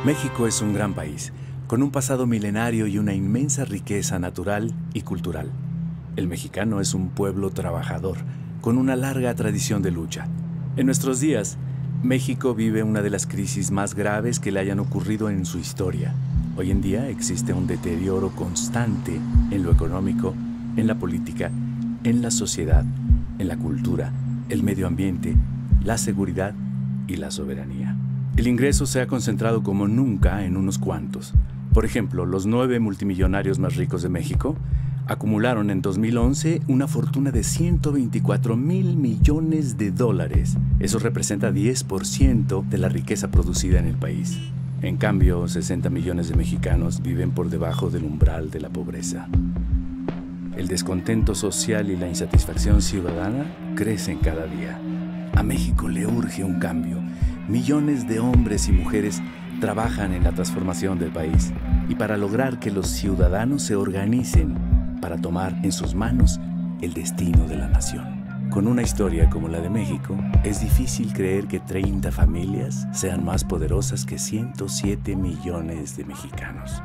México es un gran país, con un pasado milenario y una inmensa riqueza natural y cultural. El mexicano es un pueblo trabajador, con una larga tradición de lucha. En nuestros días, México vive una de las crisis más graves que le hayan ocurrido en su historia. Hoy en día existe un deterioro constante en lo económico, en la política, en la sociedad, en la cultura, el medio ambiente, la seguridad y la soberanía. El ingreso se ha concentrado como nunca en unos cuantos. Por ejemplo, los 9 multimillonarios más ricos de México acumularon en 2011 una fortuna de 124,000 millones de dólares. Eso representa 10% de la riqueza producida en el país. En cambio, 60 millones de mexicanos viven por debajo del umbral de la pobreza. El descontento social y la insatisfacción ciudadana crecen cada día. A México le urge un cambio. Millones de hombres y mujeres trabajan en la transformación del país y para lograr que los ciudadanos se organicen para tomar en sus manos el destino de la nación. Con una historia como la de México, es difícil creer que 30 familias sean más poderosas que 107 millones de mexicanos.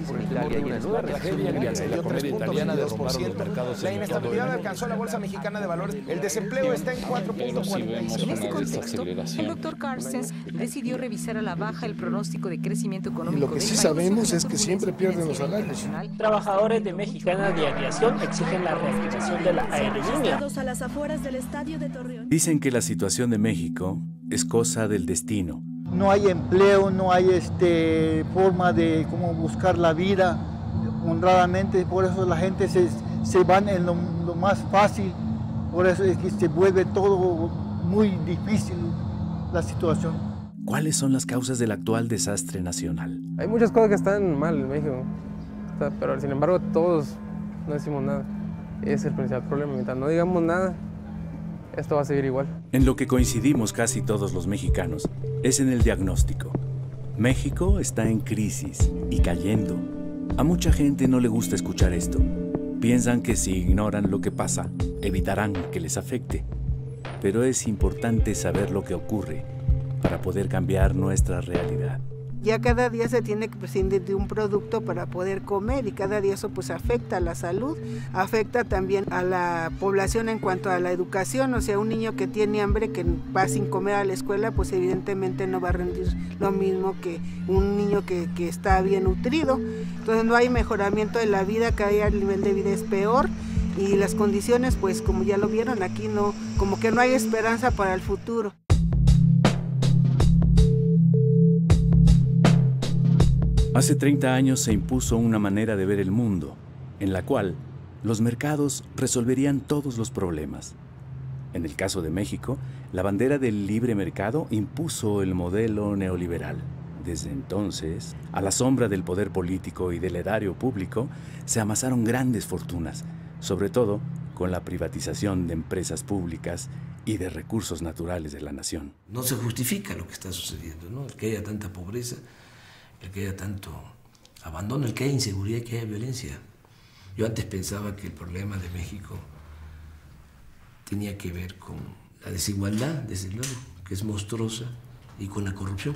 Por Italia y una nueva tragedia en la comedia italiana derrumbaron los mercados. La inestabilidad alcanzó la Bolsa Mexicana de Valores. El desempleo está en 4.46. En este contexto, el doctor Carstens decidió revisar a la baja el pronóstico de crecimiento económico. Y lo que sí sabemos es que siempre pierden los salarios. Trabajadores de Mexicana de Aviación exigen la reactivación de la aerolínea. A las afueras del estadio de Torreón. Dicen que la situación de México es cosa del destino. No hay empleo, no hay forma de cómo buscar la vida honradamente, por eso la gente se van en lo más fácil, por eso es que se vuelve todo muy difícil la situación. ¿Cuáles son las causas del actual desastre nacional? Hay muchas cosas que están mal en México, pero sin embargo todos no decimos nada. Ese es el principal problema, mientras no digamos nada, esto va a seguir igual. En lo que coincidimos casi todos los mexicanos es en el diagnóstico. México está en crisis y cayendo. A mucha gente no le gusta escuchar esto. Piensan que si ignoran lo que pasa, evitarán que les afecte. Pero es importante saber lo que ocurre para poder cambiar nuestra realidad. Ya cada día se tiene que prescindir de un producto para poder comer y cada día eso pues afecta a la salud, afecta también a la población en cuanto a la educación, o sea, un niño que tiene hambre, que va sin comer a la escuela, pues evidentemente no va a rendir lo mismo que un niño que está bien nutrido. Entonces no hay mejoramiento de la vida, cada día el nivel de vida es peor y las condiciones pues como ya lo vieron aquí, no, como que no hay esperanza para el futuro. Hace 30 años se impuso una manera de ver el mundo, en la cual los mercados resolverían todos los problemas. En el caso de México, la bandera del libre mercado impuso el modelo neoliberal. Desde entonces, a la sombra del poder político y del erario público, se amasaron grandes fortunas, sobre todo con la privatización de empresas públicas y de recursos naturales de la nación. No se justifica lo que está sucediendo, ¿no? El que haya tanta pobreza, el que haya tanto abandono, el que haya inseguridad, el que haya violencia. Yo antes pensaba que el problema de México tenía que ver con la desigualdad, desde luego, que es monstruosa, y con la corrupción.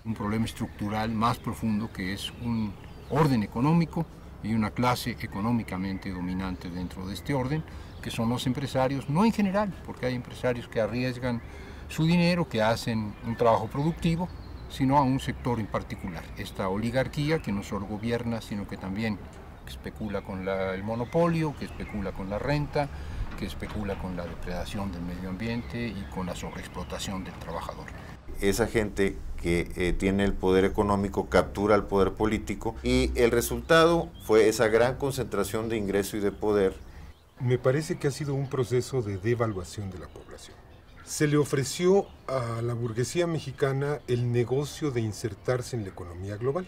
Un problema estructural más profundo que es un orden económico y una clase económicamente dominante dentro de este orden, que son los empresarios, no en general, porque hay empresarios que arriesgan su dinero, que hacen un trabajo productivo, sino a un sector en particular. Esta oligarquía que no solo gobierna, sino que también especula con el monopolio, que especula con la renta, que especula con la depredación del medio ambiente y con la sobreexplotación del trabajador. Esa gente que tiene el poder económico captura el poder político y el resultado fue esa gran concentración de ingreso y de poder. Me parece que ha sido un proceso de devaluación de la población. Se le ofreció a la burguesía mexicana el negocio de insertarse en la economía global.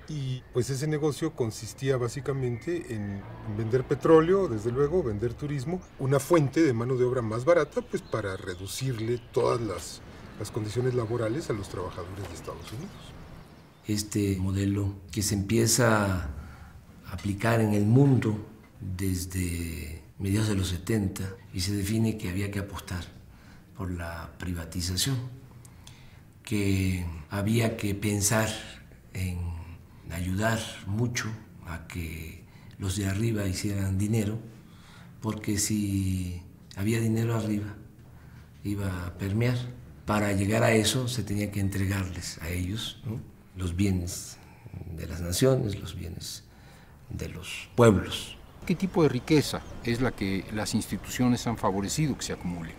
Y pues ese negocio consistía básicamente en vender petróleo, desde luego, vender turismo, una fuente de mano de obra más barata, pues para reducirle todas las condiciones laborales a los trabajadores de Estados Unidos. Este modelo que se empieza a aplicar en el mundo desde mediados de los 70 y se define que había que apostar por la privatización, que había que pensar en ayudar mucho a que los de arriba hicieran dinero, porque si había dinero arriba iba a permear. Para llegar a eso se tenía que entregarles a ellos, ¿no?, los bienes de las naciones, los bienes de los pueblos. ¿Qué tipo de riqueza es la que las instituciones han favorecido que se acumule?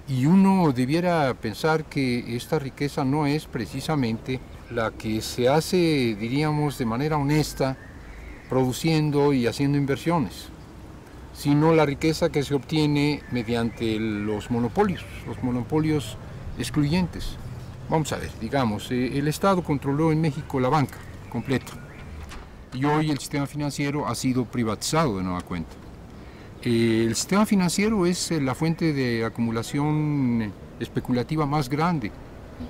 Y uno debiera pensar que esta riqueza no es precisamente la que se hace, diríamos, de manera honesta, produciendo y haciendo inversiones, sino la riqueza que se obtiene mediante los monopolios excluyentes. Vamos a ver, digamos, el Estado controló en México la banca completa y hoy el sistema financiero ha sido privatizado de nueva cuenta. El sistema financiero es la fuente de acumulación especulativa más grande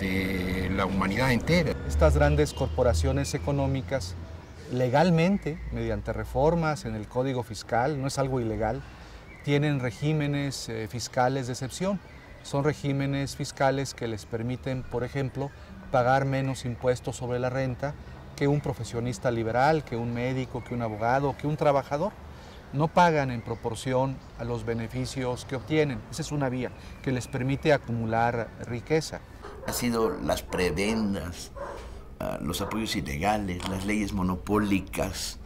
de la humanidad entera. Estas grandes corporaciones económicas, legalmente, mediante reformas en el Código Fiscal, no es algo ilegal, tienen regímenes fiscales de excepción. Son regímenes fiscales que les permiten, por ejemplo, pagar menos impuestos sobre la renta que un profesionista liberal, que un médico, que un abogado, que un trabajador. No pagan en proporción a los beneficios que obtienen. Esa es una vía que les permite acumular riqueza. Han sido las prebendas, los apoyos ilegales, las leyes monopólicas,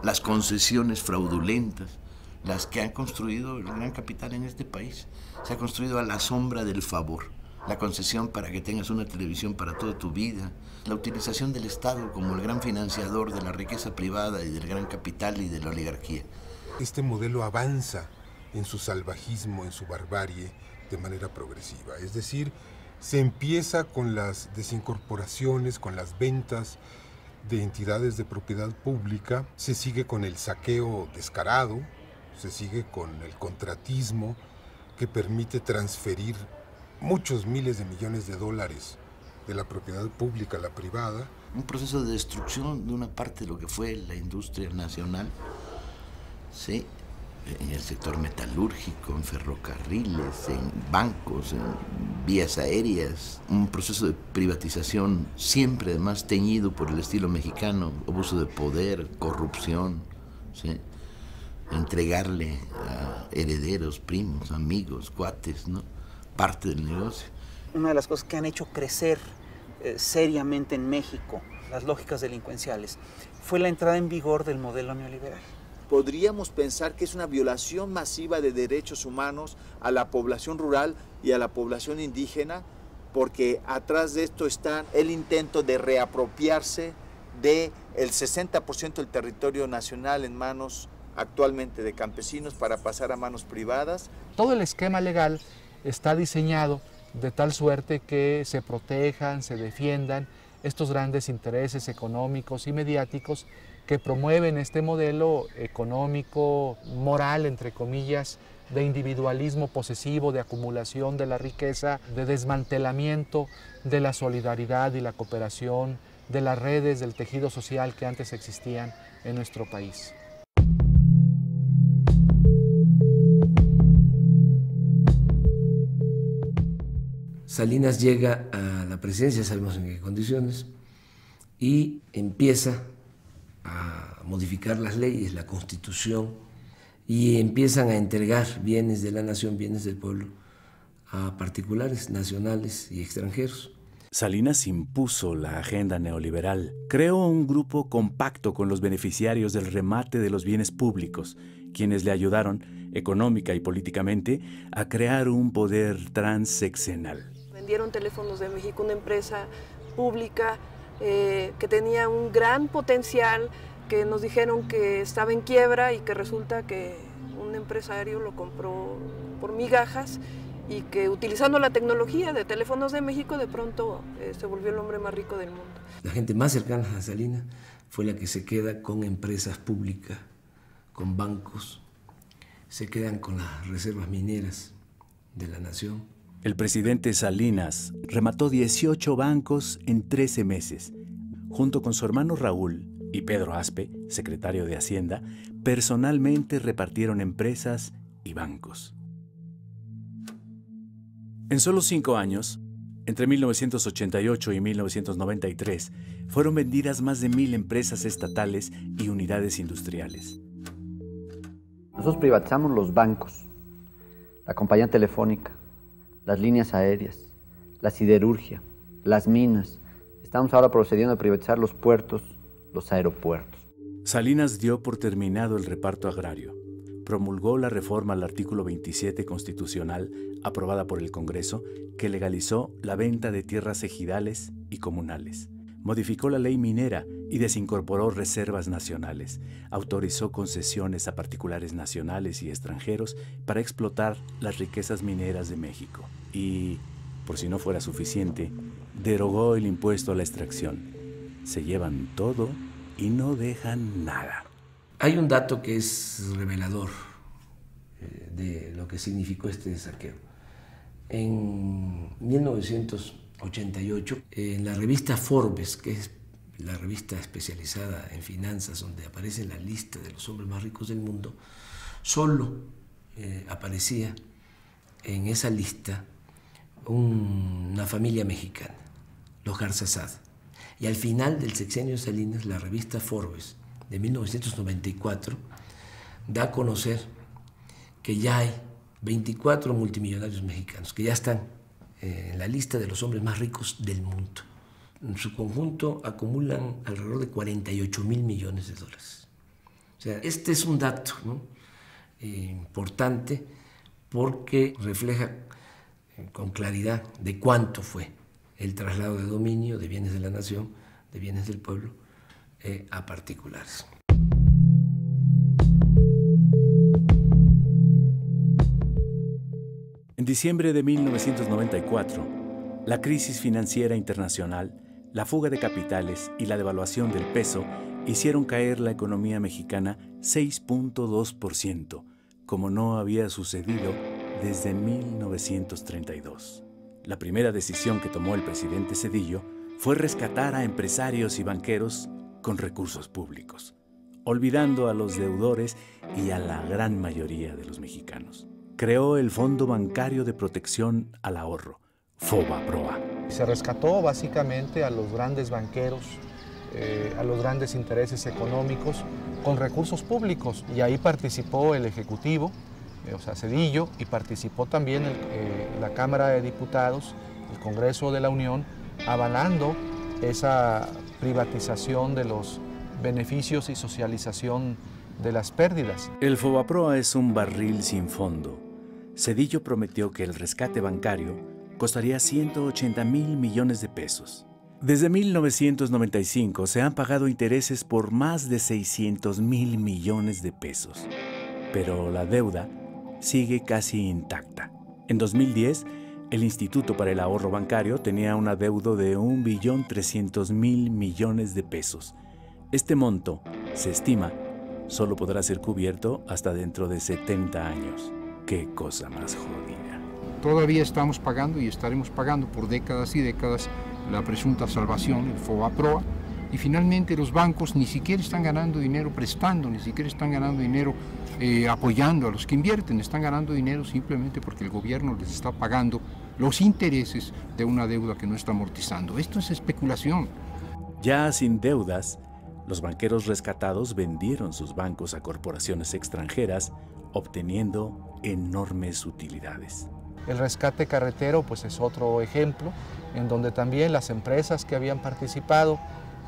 las concesiones fraudulentas, las que han construido el gran capital en este país. Se ha construido a la sombra del favor. La concesión para que tengas una televisión para toda tu vida, la utilización del Estado como el gran financiador de la riqueza privada y del gran capital y de la oligarquía. Este modelo avanza en su salvajismo, en su barbarie, de manera progresiva. Es decir, se empieza con las desincorporaciones, con las ventas de entidades de propiedad pública, se sigue con el saqueo descarado, se sigue con el contratismo que permite transferir muchos miles de millones de dólares de la propiedad pública a la privada. Un proceso de destrucción de una parte de lo que fue la industria nacional, ¿sí?, en el sector metalúrgico, en ferrocarriles, en bancos, en vías aéreas. Un proceso de privatización siempre además teñido por el estilo mexicano, abuso de poder, corrupción, ¿sí?, entregarle a herederos, primos, amigos, cuates, ¿no?, parte del negocio. Una de las cosas que han hecho crecer seriamente en México las lógicas delincuenciales fue la entrada en vigor del modelo neoliberal. Podríamos pensar que es una violación masiva de derechos humanos a la población rural y a la población indígena, porque atrás de esto está el intento de reapropiarse del 60% del territorio nacional en manos actualmente de campesinos para pasar a manos privadas. Todo el esquema legal está diseñado de tal suerte que se protejan, se defiendan estos grandes intereses económicos y mediáticos que promueven este modelo económico, moral, entre comillas, de individualismo posesivo, de acumulación de la riqueza, de desmantelamiento de la solidaridad y la cooperación, de las redes del tejido social que antes existían en nuestro país. Salinas llega a la presidencia, sabemos en qué condiciones, y empieza a modificar las leyes, la Constitución, y empiezan a entregar bienes de la nación, bienes del pueblo, a particulares, nacionales y extranjeros. Salinas impuso la agenda neoliberal, creó un grupo compacto con los beneficiarios del remate de los bienes públicos, quienes le ayudaron, económica y políticamente, a crear un poder transeccional. Vendieron Teléfonos de México, una empresa pública que tenía un gran potencial, que nos dijeron que estaba en quiebra y que resulta que un empresario lo compró por migajas y que utilizando la tecnología de Teléfonos de México de pronto se volvió el hombre más rico del mundo. La gente más cercana a Salinas fue la que se queda con empresas públicas, con bancos, se quedan con las reservas mineras de la nación. El presidente Salinas remató 18 bancos en 13 meses. Junto con su hermano Raúl y Pedro Aspe, secretario de Hacienda, personalmente repartieron empresas y bancos. En solo 5 años, entre 1988 y 1993, fueron vendidas más de 1000 empresas estatales y unidades industriales. Nosotros privatizamos los bancos, la compañía telefónica, las líneas aéreas, la siderurgia, las minas. Estamos ahora procediendo a privatizar los puertos, los aeropuertos. Salinas dio por terminado el reparto agrario. Promulgó la reforma al artículo 27 constitucional aprobada por el Congreso que legalizó la venta de tierras ejidales y comunales. Modificó la ley minera y desincorporó reservas nacionales. Autorizó concesiones a particulares nacionales y extranjeros para explotar las riquezas mineras de México. Y, por si no fuera suficiente, derogó el impuesto a la extracción. Se llevan todo y no dejan nada. Hay un dato que es revelador de lo que significó este saqueo. En 1988, en la revista Forbes, que es la revista especializada en finanzas, donde aparece la lista de los hombres más ricos del mundo, solo aparecía en esa lista una familia mexicana, los Garzazada. Y al final del sexenio Salinas, la revista Forbes de 1994 da a conocer que ya hay 24 multimillonarios mexicanos que ya están en la lista de los hombres más ricos del mundo. En su conjunto acumulan alrededor de 48,000 millones de dólares. O sea, este es un dato, ¿no? Importante porque refleja con claridad de cuánto fue el traslado de dominio de bienes de la nación, de bienes del pueblo, a particulares. En diciembre de 1994, la crisis financiera internacional, la fuga de capitales y la devaluación del peso hicieron caer la economía mexicana 6.2%, como no había sucedido desde 1932. La primera decisión que tomó el presidente Zedillo fue rescatar a empresarios y banqueros con recursos públicos, olvidando a los deudores y a la gran mayoría de los mexicanos. Creó el Fondo Bancario de Protección al Ahorro, FOBAPROA. Se rescató básicamente a los grandes banqueros, a los grandes intereses económicos con recursos públicos, y ahí participó el Ejecutivo, o sea, Zedillo, y participó también la Cámara de Diputados, el Congreso de la Unión, avalando esa privatización de los beneficios y socialización de las pérdidas. El FOBAPROA es un barril sin fondo. Zedillo prometió que el rescate bancario costaría 180,000 millones de pesos. Desde 1995 se han pagado intereses por más de 600,000 millones de pesos, pero la deuda sigue casi intacta. En 2010, el Instituto para el Ahorro Bancario tenía un adeudo de 1.300.000 millones de pesos. Este monto, se estima, solo podrá ser cubierto hasta dentro de 70 años. ¡Qué cosa más jodida! Todavía estamos pagando y estaremos pagando por décadas y décadas la presunta salvación, el FOBAPROA, y finalmente los bancos ni siquiera están ganando dinero prestando, ni siquiera están ganando dinero apoyando a los que invierten, están ganando dinero simplemente porque el gobierno les está pagando los intereses de una deuda que no está amortizando. Esto es especulación. Ya sin deudas, los banqueros rescatados vendieron sus bancos a corporaciones extranjeras, obteniendo enormes utilidades. El rescate carretero pues es otro ejemplo, en donde también las empresas que habían participado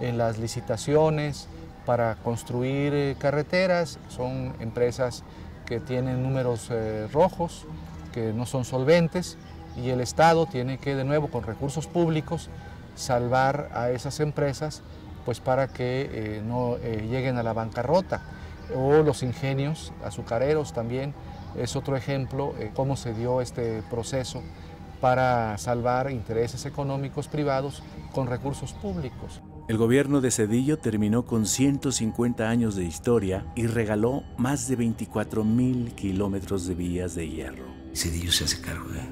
en las licitaciones para construir carreteras son empresas que tienen números rojos, que no son solventes, y el Estado tiene que, de nuevo, con recursos públicos, salvar a esas empresas pues para que no lleguen a la bancarrota. O los ingenios azucareros también es otro ejemplo cómo se dio este proceso para salvar intereses económicos privados con recursos públicos. El gobierno de Zedillo terminó con 150 años de historia y regaló más de 24,000 kilómetros de vías de hierro. Zedillo se hace cargo de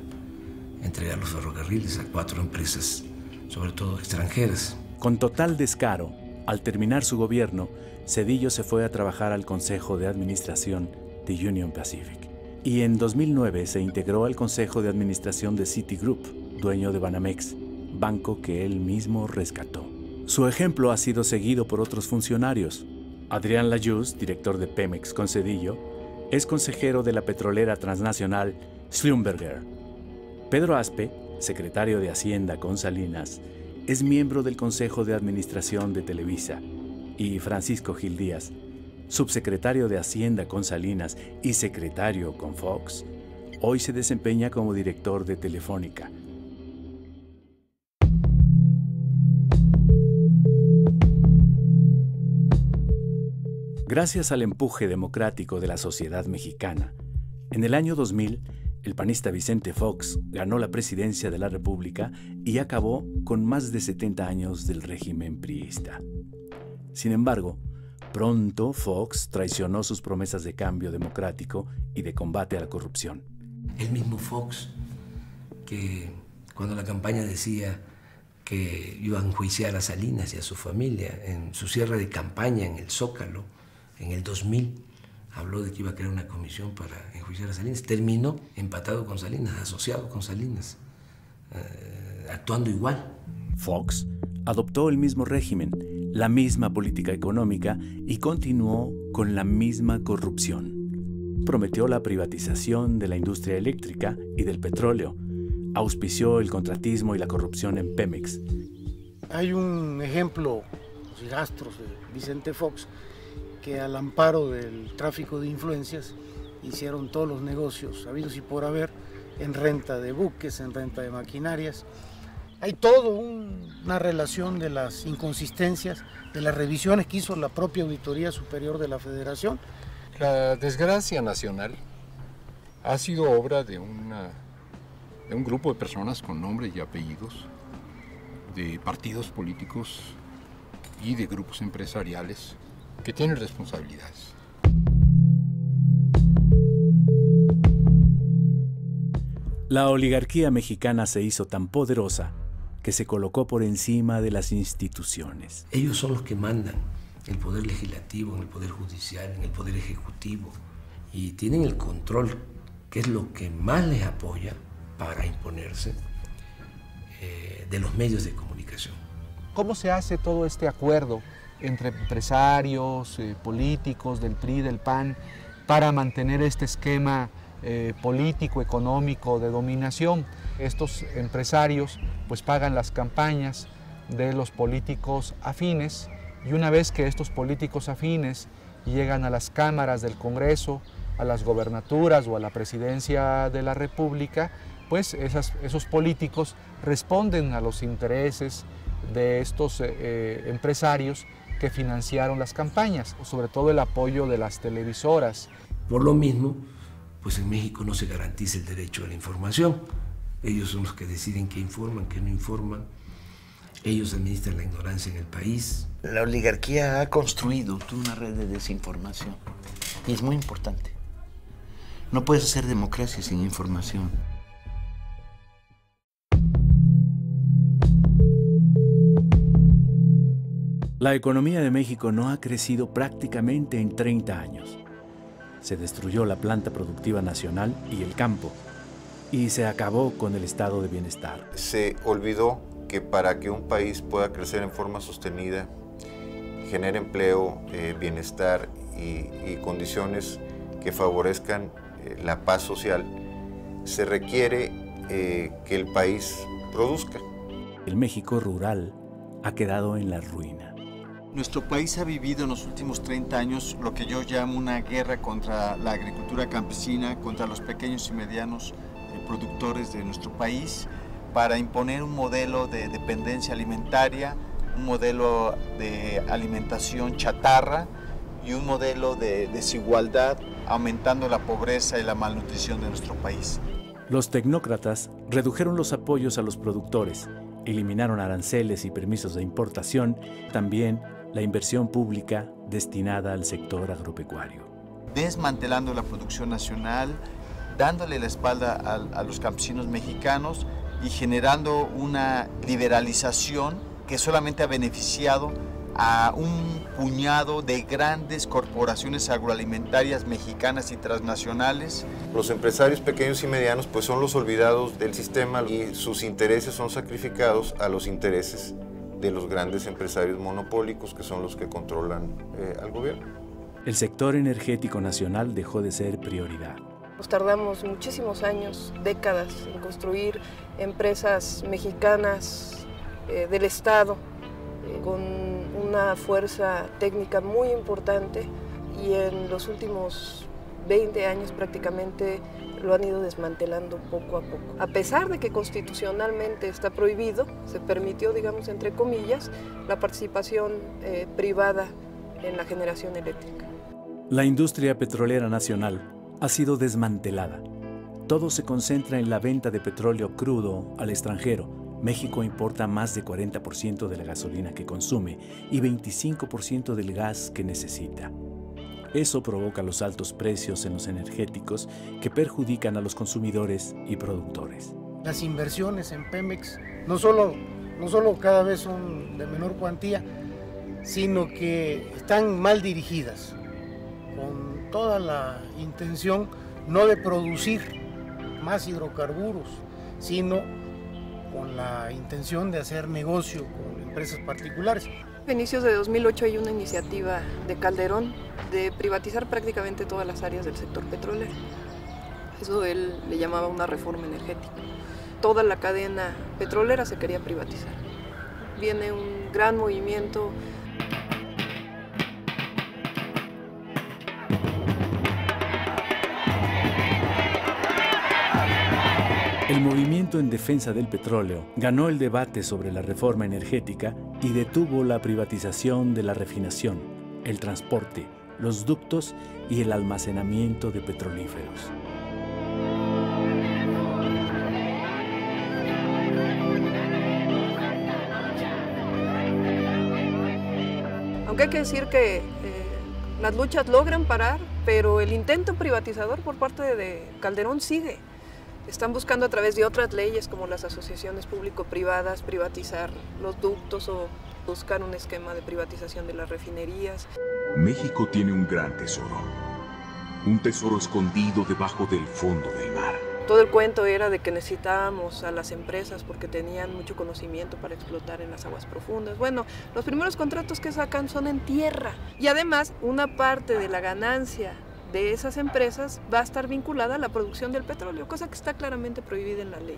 entregar los ferrocarriles a 4 empresas, sobre todo extranjeras. Con total descaro, al terminar su gobierno, Zedillo se fue a trabajar al Consejo de Administración de Union Pacific. Y en 2009 se integró al Consejo de Administración de Citigroup, dueño de Banamex, banco que él mismo rescató. Su ejemplo ha sido seguido por otros funcionarios. Adrián Layuz, director de Pemex con Zedillo, es consejero de la petrolera transnacional Schlumberger. Pedro Aspe, secretario de Hacienda con Salinas, es miembro del Consejo de Administración de Televisa, y Francisco Gil Díaz, subsecretario de Hacienda con Salinas y secretario con Fox, hoy se desempeña como director de Telefónica. Gracias al empuje democrático de la sociedad mexicana, en el año 2000, el panista Vicente Fox ganó la presidencia de la República y acabó con más de 70 años del régimen priista. Sin embargo, pronto Fox traicionó sus promesas de cambio democrático y de combate a la corrupción. El mismo Fox, que cuando la campaña decía que iba a enjuiciar a Salinas y a su familia en su cierre de campaña en el Zócalo, en el 2000, habló de que iba a crear una comisión para enjuiciar a Salinas. Terminó empatado con Salinas, asociado con Salinas, actuando igual. Fox adoptó el mismo régimen, la misma política económica y continuó con la misma corrupción. Prometió la privatización de la industria eléctrica y del petróleo. Auspició el contratismo y la corrupción en Pemex. Hay un ejemplo, los hijastros de Vicente Fox, que al amparo del tráfico de influencias hicieron todos los negocios habidos y por haber en renta de buques, en renta de maquinarias. Hay toda una relación de las inconsistencias, de las revisiones que hizo la propia Auditoría Superior de la Federación. La desgracia nacional ha sido obra de un grupo de personas con nombres y apellidos, de partidos políticos y de grupos empresariales que tienen responsabilidades. La oligarquía mexicana se hizo tan poderosa que se colocó por encima de las instituciones. Ellos son los que mandan el poder legislativo, en el poder judicial, en el poder ejecutivo, y tienen el control, que es lo que más les apoya para imponerse, de los medios de comunicación. ¿Cómo se hace todo este acuerdo entre empresarios, políticos del PRI, del PAN, para mantener este esquema político, económico, de dominación? Estos empresarios pues pagan las campañas de los políticos afines, y una vez que estos políticos afines llegan a las cámaras del Congreso, a las gobernaturas o a la presidencia de la República, pues esos políticos responden a los intereses de estos empresarios que financiaron las campañas, sobre todo el apoyo de las televisoras. Por lo mismo, pues en México no se garantiza el derecho a la información. Ellos son los que deciden qué informan, qué no informan. Ellos administran la ignorancia en el país. La oligarquía ha construido toda una red de desinformación y es muy importante. No puedes hacer democracia sin información. La economía de México no ha crecido prácticamente en 30 años. Se destruyó la planta productiva nacional y el campo, y se acabó con el estado de bienestar. Se olvidó que para que un país pueda crecer en forma sostenida, genere empleo, bienestar y condiciones que favorezcan la paz social, se requiere que el país produzca. El México rural ha quedado en la ruina. Nuestro país ha vivido en los últimos 30 años lo que yo llamo una guerra contra la agricultura campesina, contra los pequeños y medianos productores de nuestro país, para imponer un modelo de dependencia alimentaria, un modelo de alimentación chatarra y un modelo de desigualdad, aumentando la pobreza y la malnutrición de nuestro país. Los tecnócratas redujeron los apoyos a los productores eliminaron aranceles y permisos de importación, también la inversión pública destinada al sector agropecuario. Desmantelando la producción nacional, dándole la espalda a los campesinos mexicanos y generando una liberalización que solamente ha beneficiado a un puñado de grandes corporaciones agroalimentarias mexicanas y transnacionales. Los empresarios pequeños y medianos pues son los olvidados del sistema y sus intereses son sacrificados a los intereses de los grandes empresarios monopólicos que son los que controlan al gobierno. El sector energético nacional dejó de ser prioridad. Nos tardamos muchísimos años, décadas, en construir empresas mexicanas del Estado con una fuerza técnica muy importante, y en los últimos 20 años prácticamente lo han ido desmantelando poco a poco. A pesar de que constitucionalmente está prohibido, se permitió, digamos, entre comillas, la participación privada en la generación eléctrica. La industria petrolera nacional ha sido desmantelada. Todo se concentra en la venta de petróleo crudo al extranjero. México importa más de 40% de la gasolina que consume y 25% del gas que necesita. Eso provoca los altos precios en los energéticos que perjudican a los consumidores y productores. Las inversiones en Pemex no solo cada vez son de menor cuantía, sino que están mal dirigidas, con toda la intención no de producir más hidrocarburos, sino con la intención de hacer negocio con empresas particulares. A inicios de 2008 hay una iniciativa de Calderón de privatizar prácticamente todas las áreas del sector petrolero. Eso él le llamaba una reforma energética. Toda la cadena petrolera se quería privatizar. Viene un gran movimiento. El movimiento en defensa del petróleo ganó el debate sobre la reforma energética y detuvo la privatización de la refinación, el transporte, los ductos y el almacenamiento de petrolíferos. Aunque hay que decir que las luchas logran parar, pero el intento privatizador por parte de Calderón sigue. Están buscando a través de otras leyes como las asociaciones público-privadas privatizar los ductos o buscar un esquema de privatización de las refinerías. México tiene un gran tesoro, un tesoro escondido debajo del fondo del mar. Todo el cuento era de que necesitábamos a las empresas porque tenían mucho conocimiento para explotar en las aguas profundas. Bueno, los primeros contratos que sacan son en tierra y además una parte de la ganancia de esas empresas va a estar vinculada a la producción del petróleo, cosa que está claramente prohibida en la ley.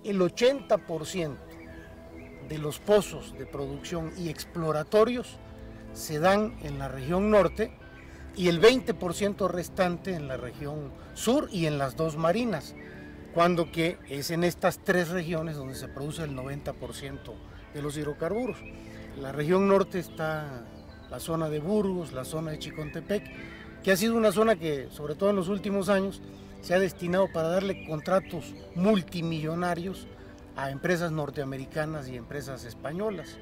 El 80% de los pozos de producción y exploratorios se dan en la región norte y el 20% restante en la región sur y en las dos marinas, cuando que es en estas tres regiones donde se produce el 90% de los hidrocarburos. En la región norte está la zona de Burgos, la zona de Chicontepec, que ha sido una zona que, sobre todo en los últimos años, se ha destinado para darle contratos multimillonarios a empresas norteamericanas y empresas españolas,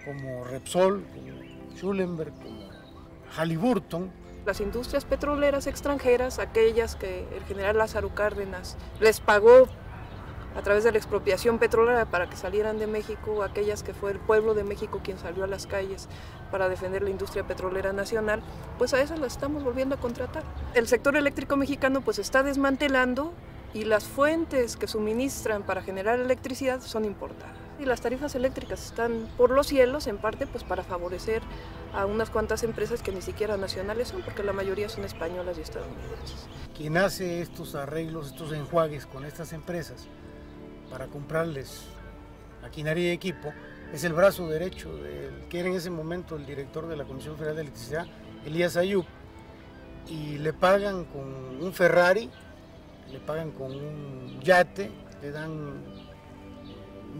como Repsol, como Schulenberg, como Halliburton. Las industrias petroleras extranjeras, aquellas que el general Lázaro Cárdenas les pagó a través de la expropiación petrolera para que salieran de México, aquellas que fue el pueblo de México quien salió a las calles para defender la industria petrolera nacional, pues a esas las estamos volviendo a contratar. El sector eléctrico mexicano pues está desmantelando y las fuentes que suministran para generar electricidad son importadas. Y las tarifas eléctricas están por los cielos, en parte pues para favorecer a unas cuantas empresas que ni siquiera nacionales son, porque la mayoría son españolas y estadounidenses. Quien hace estos arreglos, estos enjuagues con estas empresas para comprarles maquinaria y equipo, es el brazo derecho del que era en ese momento el director de la Comisión Federal de Electricidad, Elías Ayub, y le pagan con un Ferrari, le pagan con un yate, le dan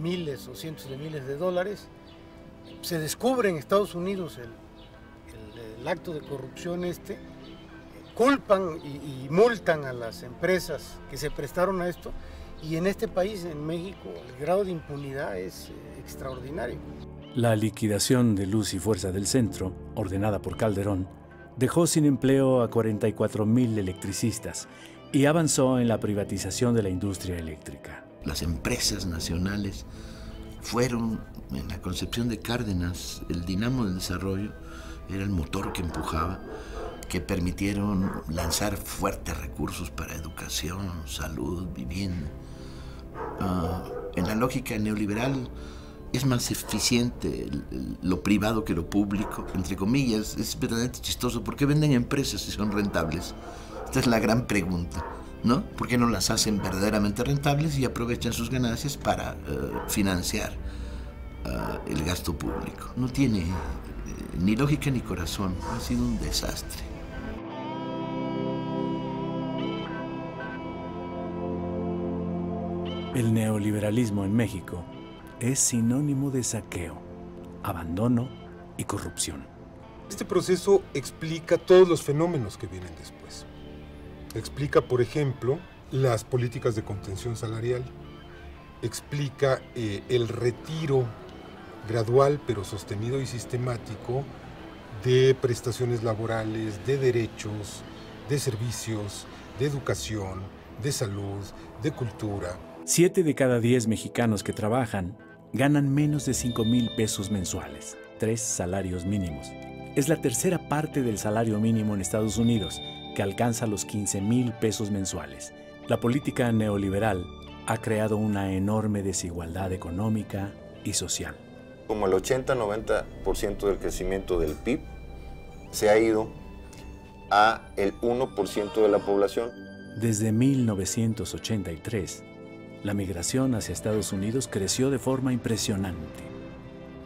miles o cientos de miles de dólares. Se descubre en Estados Unidos el acto de corrupción culpan y multan a las empresas que se prestaron a esto, Y en este país, en México, el grado de impunidad es extraordinario. La liquidación de Luz y Fuerza del Centro, ordenada por Calderón, dejó sin empleo a 44,000 electricistas y avanzó en la privatización de la industria eléctrica. Las empresas nacionales fueron, en la concepción de Cárdenas, el dinamo del desarrollo, era el motor que empujaba, que permitieron lanzar fuertes recursos para educación, salud, vivienda. En la lógica neoliberal es más eficiente lo privado que lo público, entre comillas. Es verdaderamente chistoso. ¿Por qué venden empresas si son rentables? Esta es la gran pregunta, ¿no? ¿Por qué no las hacen verdaderamente rentables y aprovechan sus ganancias para financiar el gasto público? No tiene ni lógica ni corazón. Ha sido un desastre. El neoliberalismo en México es sinónimo de saqueo, abandono y corrupción. Este proceso explica todos los fenómenos que vienen después. Explica, por ejemplo, las políticas de contención salarial. Explica el retiro gradual pero sostenido y sistemático de prestaciones laborales, de derechos, de servicios, de educación, de salud, de cultura. 7 de cada 10 mexicanos que trabajan ganan menos de 5,000 pesos mensuales, 3 salarios mínimos. Es la tercera parte del salario mínimo en Estados Unidos, que alcanza los 15,000 pesos mensuales. La política neoliberal ha creado una enorme desigualdad económica y social. Como el 80-90% del crecimiento del PIB se ha ido a el 1% de la población. Desde 1983, la migración hacia Estados Unidos creció de forma impresionante.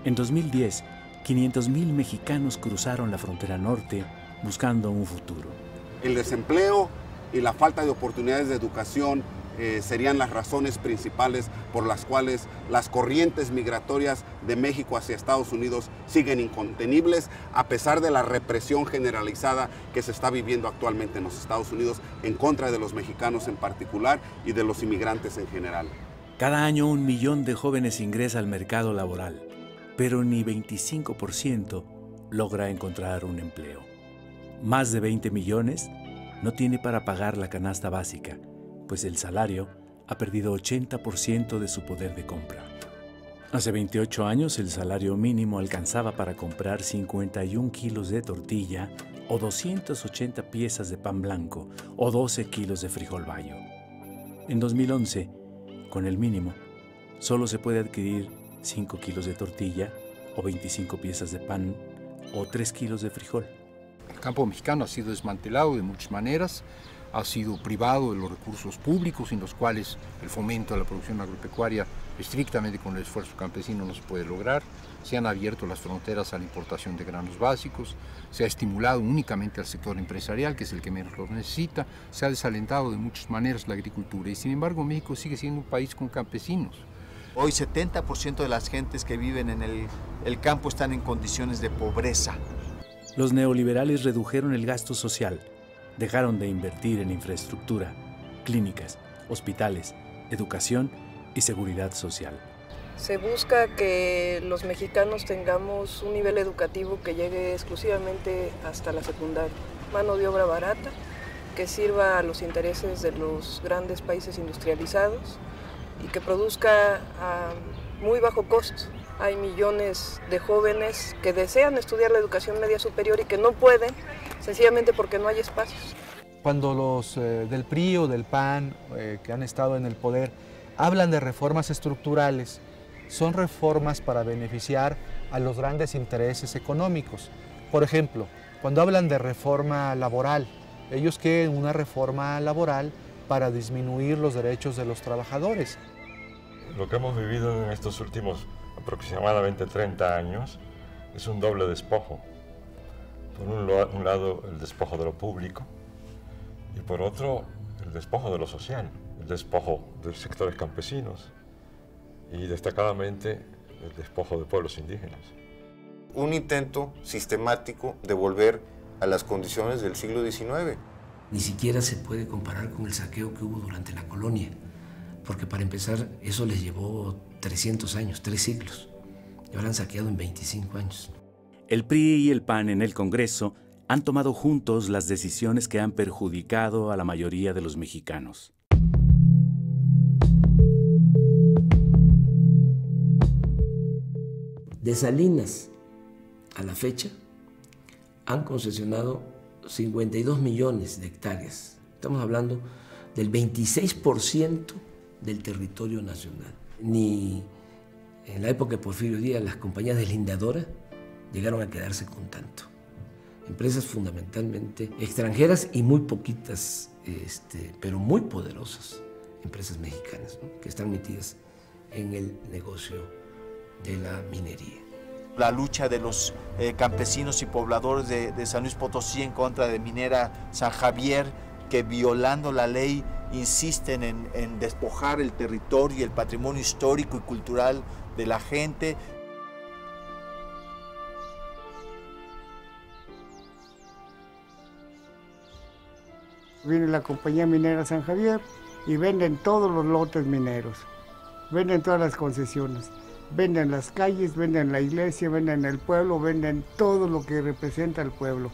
En 2010, 500,000 mexicanos cruzaron la frontera norte buscando un futuro. El desempleo y la falta de oportunidades de educación serían las razones principales por las cuales las corrientes migratorias de México hacia Estados Unidos siguen incontenibles, a pesar de la represión generalizada que se está viviendo actualmente en los Estados Unidos en contra de los mexicanos en particular y de los inmigrantes en general. Cada año 1 millón de jóvenes ingresa al mercado laboral, pero ni 25% logra encontrar un empleo. Más de 20 millones no tiene para pagar la canasta básica, pues el salario ha perdido 80% de su poder de compra. Hace 28 años el salario mínimo alcanzaba para comprar 51 kilos de tortilla o 280 piezas de pan blanco o 12 kilos de frijol bayo. En 2011, con el mínimo, solo se puede adquirir 5 kilos de tortilla o 25 piezas de pan o 3 kilos de frijol. El campo mexicano ha sido desmantelado de muchas maneras, ha sido privado de los recursos públicos en los cuales el fomento de la producción agropecuaria estrictamente con el esfuerzo campesino no se puede lograr. Se han abierto las fronteras a la importación de granos básicos, se ha estimulado únicamente al sector empresarial, que es el que menos lo necesita, se ha desalentado de muchas maneras la agricultura y sin embargo México sigue siendo un país con campesinos. Hoy 70% de las gentes que viven en el campo están en condiciones de pobreza. Los neoliberales redujeron el gasto social, dejaron de invertir en infraestructura, clínicas, hospitales, educación y seguridad social. Se busca que los mexicanos tengamos un nivel educativo que llegue exclusivamente hasta la secundaria. Mano de obra barata, que sirva a los intereses de los grandes países industrializados y que produzca a muy bajo costo. Hay millones de jóvenes que desean estudiar la educación media superior y que no pueden, sencillamente porque no hay espacios. Cuando los del PRI o del PAN, que han estado en el poder, hablan de reformas estructurales, son reformas para beneficiar a los grandes intereses económicos. Por ejemplo, cuando hablan de reforma laboral, ellos quieren una reforma laboral para disminuir los derechos de los trabajadores. Lo que hemos vivido en estos últimos aproximadamente 30 años es un doble despojo. Por un lado, el despojo de lo público y por otro, el despojo de lo social, el despojo de los sectores campesinos y destacadamente el despojo de pueblos indígenas. Un intento sistemático de volver a las condiciones del siglo XIX. Ni siquiera se puede comparar con el saqueo que hubo durante la colonia. porque para empezar eso les llevó 300 años, 3 siglos, y ahora han saqueado en 25 años. El PRI y el PAN en el Congreso han tomado juntos las decisiones que han perjudicado a la mayoría de los mexicanos. De Salinas a la fecha han concesionado 52 millones de hectáreas. Estamos hablando del 26% del territorio nacional. Ni en la época de Porfirio Díaz las compañías deslindadoras llegaron a quedarse con tanto. Empresas fundamentalmente extranjeras y muy poquitas, pero muy poderosas empresas mexicanas, ¿no?, que están metidas en el negocio de la minería. La lucha de los campesinos y pobladores de San Luis Potosí en contra de Minera San Javier, que violando la ley insisten en despojar el territorio y el patrimonio histórico y cultural de la gente. Viene la compañía minera San Javier y venden todos los lotes mineros, venden todas las concesiones, venden las calles, venden la iglesia, venden el pueblo, venden todo lo que representa el pueblo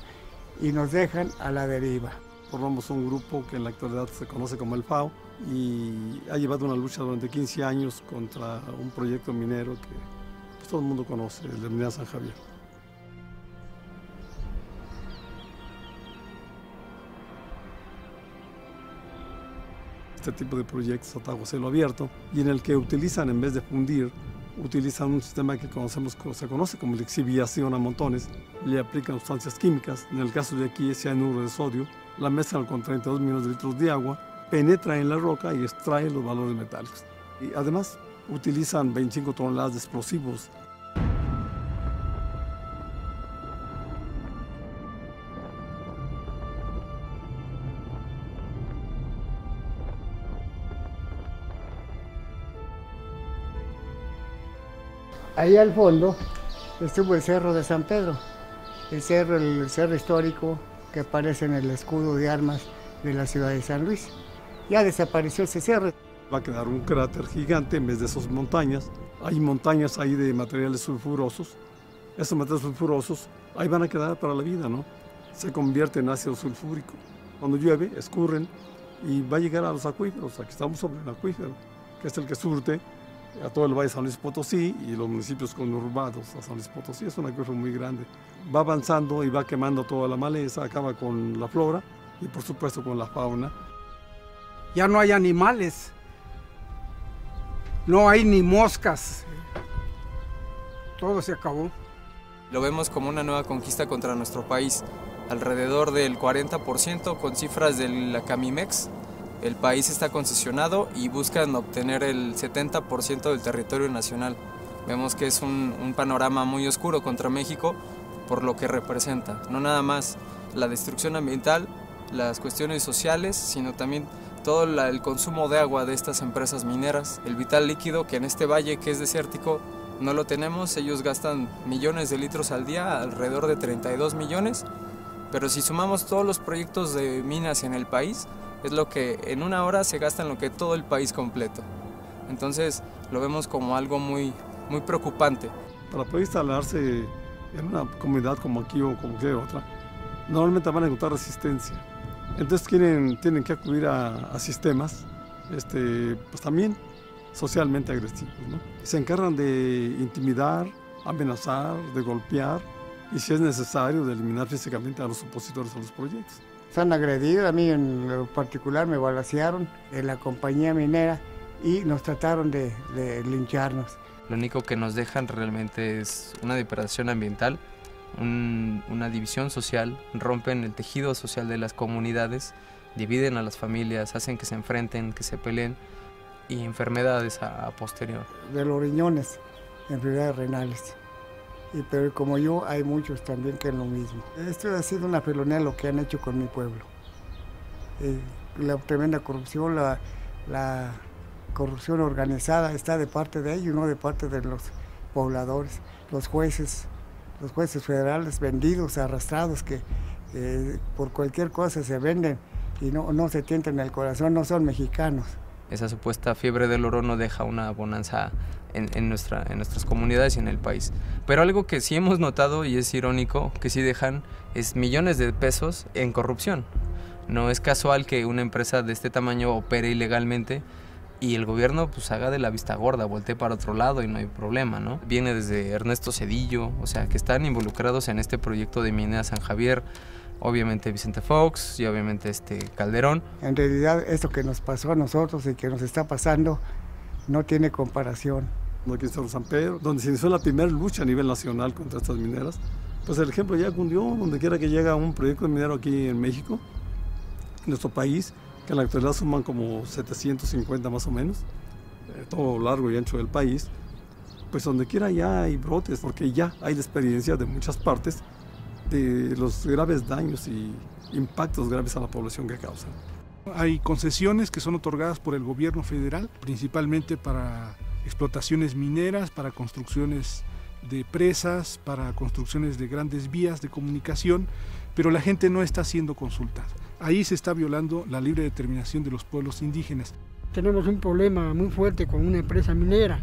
y nos dejan a la deriva. Formamos un grupo que en la actualidad se conoce como el FAO y ha llevado una lucha durante 15 años contra un proyecto minero que pues, todo el mundo conoce, el de Minera San Javier. Este tipo de proyectos a tajo cielo abierto y en el que utilizan, en vez de fundir, utilizan un sistema que se conoce como lixiviación a montones, le aplican sustancias químicas, en el caso de aquí es cianuro de sodio, la mezclan con 32 millones de litros de agua, penetra en la roca y extrae los valores metálicos. Y además utilizan 25 toneladas de explosivos. Ahí al fondo estuvo el Cerro de San Pedro, el cerro histórico que aparece en el escudo de armas de la ciudad de San Luis. Ya desapareció ese cerro. Va a quedar un cráter gigante en vez de esas montañas. Hay montañas ahí de materiales sulfurosos. Esos materiales sulfurosos ahí van a quedar para la vida, ¿no? Se convierten en ácido sulfúrico. Cuando llueve, escurren y va a llegar a los acuíferos. Aquí estamos sobre el acuífero, que es el que surte a todo el Valle de San Luis Potosí y los municipios conurbados a San Luis Potosí. Es un acuífero muy grande. Va avanzando y va quemando toda la maleza, acaba con la flora y por supuesto con la fauna. Ya no hay animales, no hay ni moscas, todo se acabó. Lo vemos como una nueva conquista contra nuestro país, alrededor del 40% con cifras de la Camimex. El país está concesionado y buscan obtener el 70% del territorio nacional. Vemos que es un panorama muy oscuro contra México por lo que representa. No nada más la destrucción ambiental, las cuestiones sociales, sino también todo el consumo de agua de estas empresas mineras. El vital líquido que en este valle que es desértico no lo tenemos, ellos gastan millones de litros al día, alrededor de 32 millones. Pero si sumamos todos los proyectos de minas en el país, es lo que en una hora se gasta en lo que todo el país completo. Entonces lo vemos como algo muy preocupante. Para poder instalarse en una comunidad como aquí o como cualquier otra, normalmente van a encontrar resistencia. Entonces tienen que acudir a sistemas pues también socialmente agresivos, ¿no? Se encargan de intimidar, amenazar, de golpear y si es necesario de eliminar físicamente a los opositores a los proyectos. Se han agredido, a mí en lo particular me balacearon de la compañía minera y nos trataron de lincharnos. Lo único que nos dejan realmente es una depredación ambiental, una división social, rompen el tejido social de las comunidades, dividen a las familias, hacen que se enfrenten, que se peleen y enfermedades a posterior. De los riñones, enfermedades renales. Pero como yo, hay muchos también que es lo mismo. Esto ha sido una felonía lo que han hecho con mi pueblo. La tremenda corrupción, la corrupción organizada está de parte de ellos, no de parte de los pobladores. Los jueces federales vendidos, arrastrados, que por cualquier cosa se venden y no se tientan el corazón, no son mexicanos. esa supuesta fiebre del oro no deja una bonanza en nuestras comunidades y en el país. Pero algo que sí hemos notado, y es irónico, que sí dejan, es millones de pesos en corrupción. No es casual que una empresa de este tamaño opere ilegalmente y el gobierno pues haga de la vista gorda, voltee para otro lado y no hay problema, ¿no? Viene desde Ernesto Zedillo, o sea, que están involucrados en este proyecto de minera San Javier, obviamente Vicente Fox y obviamente Calderón. En realidad esto que nos pasó a nosotros y que nos está pasando no tiene comparación. Aquí está San Pedro, donde se inició la primera lucha a nivel nacional contra estas mineras. Pues el ejemplo ya cundió, donde quiera que llega un proyecto de minero aquí en México, en nuestro país, que en la actualidad suman como 750 más o menos, todo largo y ancho del país, pues donde quiera ya hay brotes, porque ya hay la experiencia de muchas partes de los graves daños y impactos graves a la población que causan. Hay concesiones que son otorgadas por el gobierno federal, principalmente para explotaciones mineras, para construcciones de presas, para construcciones de grandes vías de comunicación, pero la gente no está siendo consultada. Ahí se está violando la libre determinación de los pueblos indígenas. Tenemos un problema muy fuerte con una empresa minera.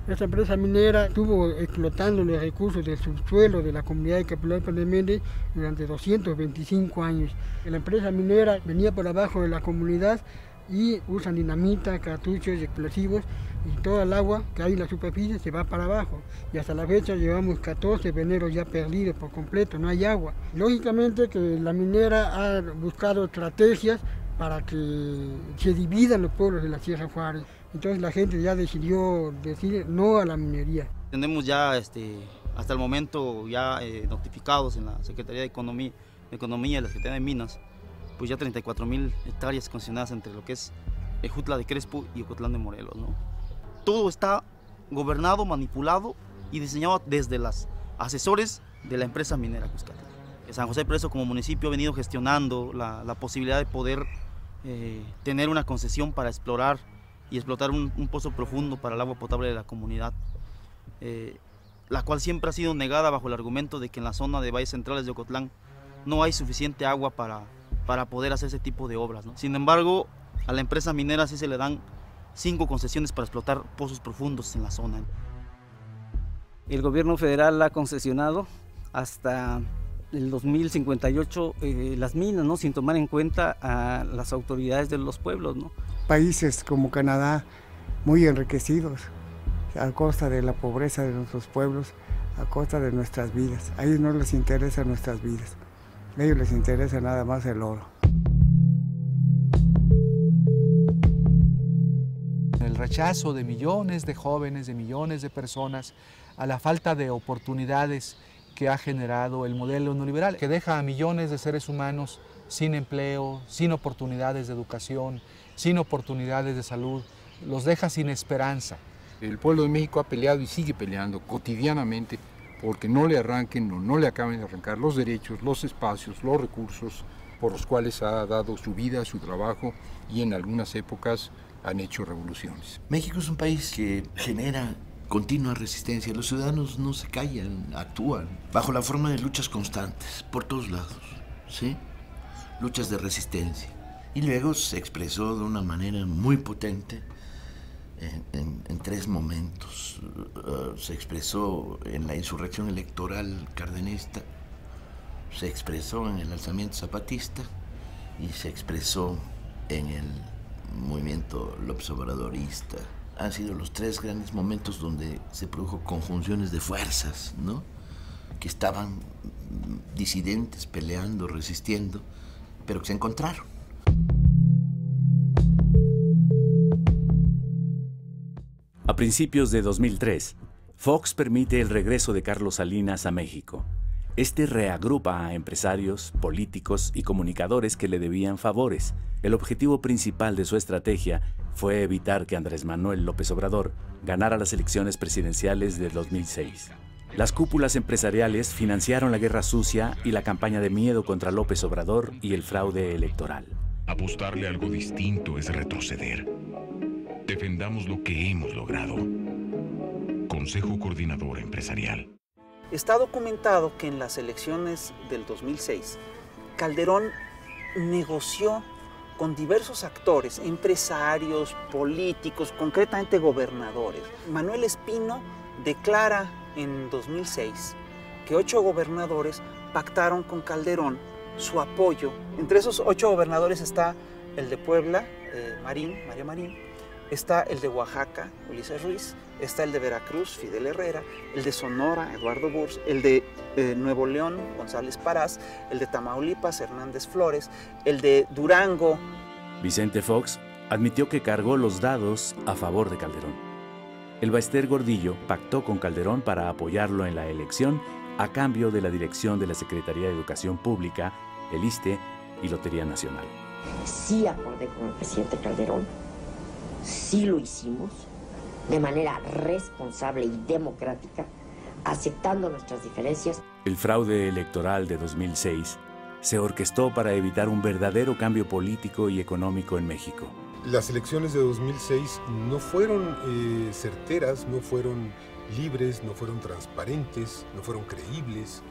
Esta empresa minera estuvo explotando los recursos del subsuelo de la comunidad de Capilapa de Méndez durante 225 años. La empresa minera venía por abajo de la comunidad y usan dinamita, cartuchos, explosivos y toda el agua que hay en la superficie se va para abajo. Y hasta la fecha llevamos 14 veneros ya perdidos por completo, no hay agua. Lógicamente que la minera ha buscado estrategias para que se dividan los pueblos de la Sierra Juárez. Entonces la gente ya decidió decir no a la minería. Tenemos ya hasta el momento ya notificados en la Secretaría de Economía y la Secretaría de Minas, pues ya 34,000 hectáreas concesionadas entre lo que es Ejutla de Crespo y Ocotlán de Morelos, ¿no? Todo está gobernado, manipulado y diseñado desde los asesores de la empresa minera Cuscatlán. San José Preso como municipio ha venido gestionando la posibilidad de poder tener una concesión para explorar y explotar un pozo profundo para el agua potable de la comunidad, la cual siempre ha sido negada bajo el argumento de que en la zona de valles centrales de Ocotlán no hay suficiente agua para poder hacer ese tipo de obras, ¿no? Sin embargo, a la empresa minera sí se le dan 5 concesiones para explotar pozos profundos en la zona. El gobierno federal ha concesionado hasta el 2058 las minas, ¿no? Sin tomar en cuenta a las autoridades de los pueblos, ¿no? Países como Canadá muy enriquecidos a costa de la pobreza de nuestros pueblos, a costa de nuestras vidas. A ellos no les interesan nuestras vidas, a ellos les interesa nada más el oro. El rechazo de millones de jóvenes, de millones de personas a la falta de oportunidades que ha generado el modelo neoliberal, que deja a millones de seres humanos sin empleo, sin oportunidades de educación, sin oportunidades de salud, los deja sin esperanza. El pueblo de México ha peleado y sigue peleando cotidianamente porque no le arranquen o no le acaben de arrancar los derechos, los espacios, los recursos por los cuales ha dado su vida, su trabajo y en algunas épocas han hecho revoluciones. México es un país que genera continua resistencia. Los ciudadanos no se callan, actúan bajo la forma de luchas constantes, por todos lados, ¿sí? Luchas de resistencia. Y luego se expresó de una manera muy potente en 3 momentos. Se expresó en la insurrección electoral cardenista, se expresó en el alzamiento zapatista y se expresó en el movimiento López Obradorista. Han sido los 3 grandes momentos donde se produjo conjunciones de fuerzas, ¿no? Que estaban disidentes, peleando, resistiendo, pero que se encontraron. A principios de 2003, Fox permite el regreso de Carlos Salinas a México. Este reagrupa a empresarios, políticos y comunicadores que le debían favores. El objetivo principal de su estrategia fue evitar que Andrés Manuel López Obrador ganara las elecciones presidenciales de 2006. Las cúpulas empresariales financiaron la guerra sucia y la campaña de miedo contra López Obrador y el fraude electoral. Apostarle a algo distinto es retroceder. Defendamos lo que hemos logrado. Consejo Coordinador Empresarial. Está documentado que en las elecciones del 2006, Calderón negoció con diversos actores, empresarios, políticos, concretamente gobernadores. Manuel Espino declara en 2006 que 8 gobernadores pactaron con Calderón su apoyo. Entre esos 8 gobernadores está el de Puebla, María Marín, está el de Oaxaca, Ulises Ruiz, está el de Veracruz, Fidel Herrera, el de Sonora, Eduardo Burs, el de Nuevo León, González Parás, el de Tamaulipas, Hernández Flores, el de Durango. Vicente Fox admitió que cargó los dados a favor de Calderón. El Baester Gordillo pactó con Calderón para apoyarlo en la elección a cambio de la dirección de la Secretaría de Educación Pública, el ISSSTE y Lotería Nacional. Sí acordé con el presidente Calderón, sí lo hicimos de manera responsable y democrática, aceptando nuestras diferencias. El fraude electoral de 2006 se orquestó para evitar un verdadero cambio político y económico en México. Las elecciones de 2006 no fueron certeras, no fueron libres, no fueron transparentes, no fueron creíbles,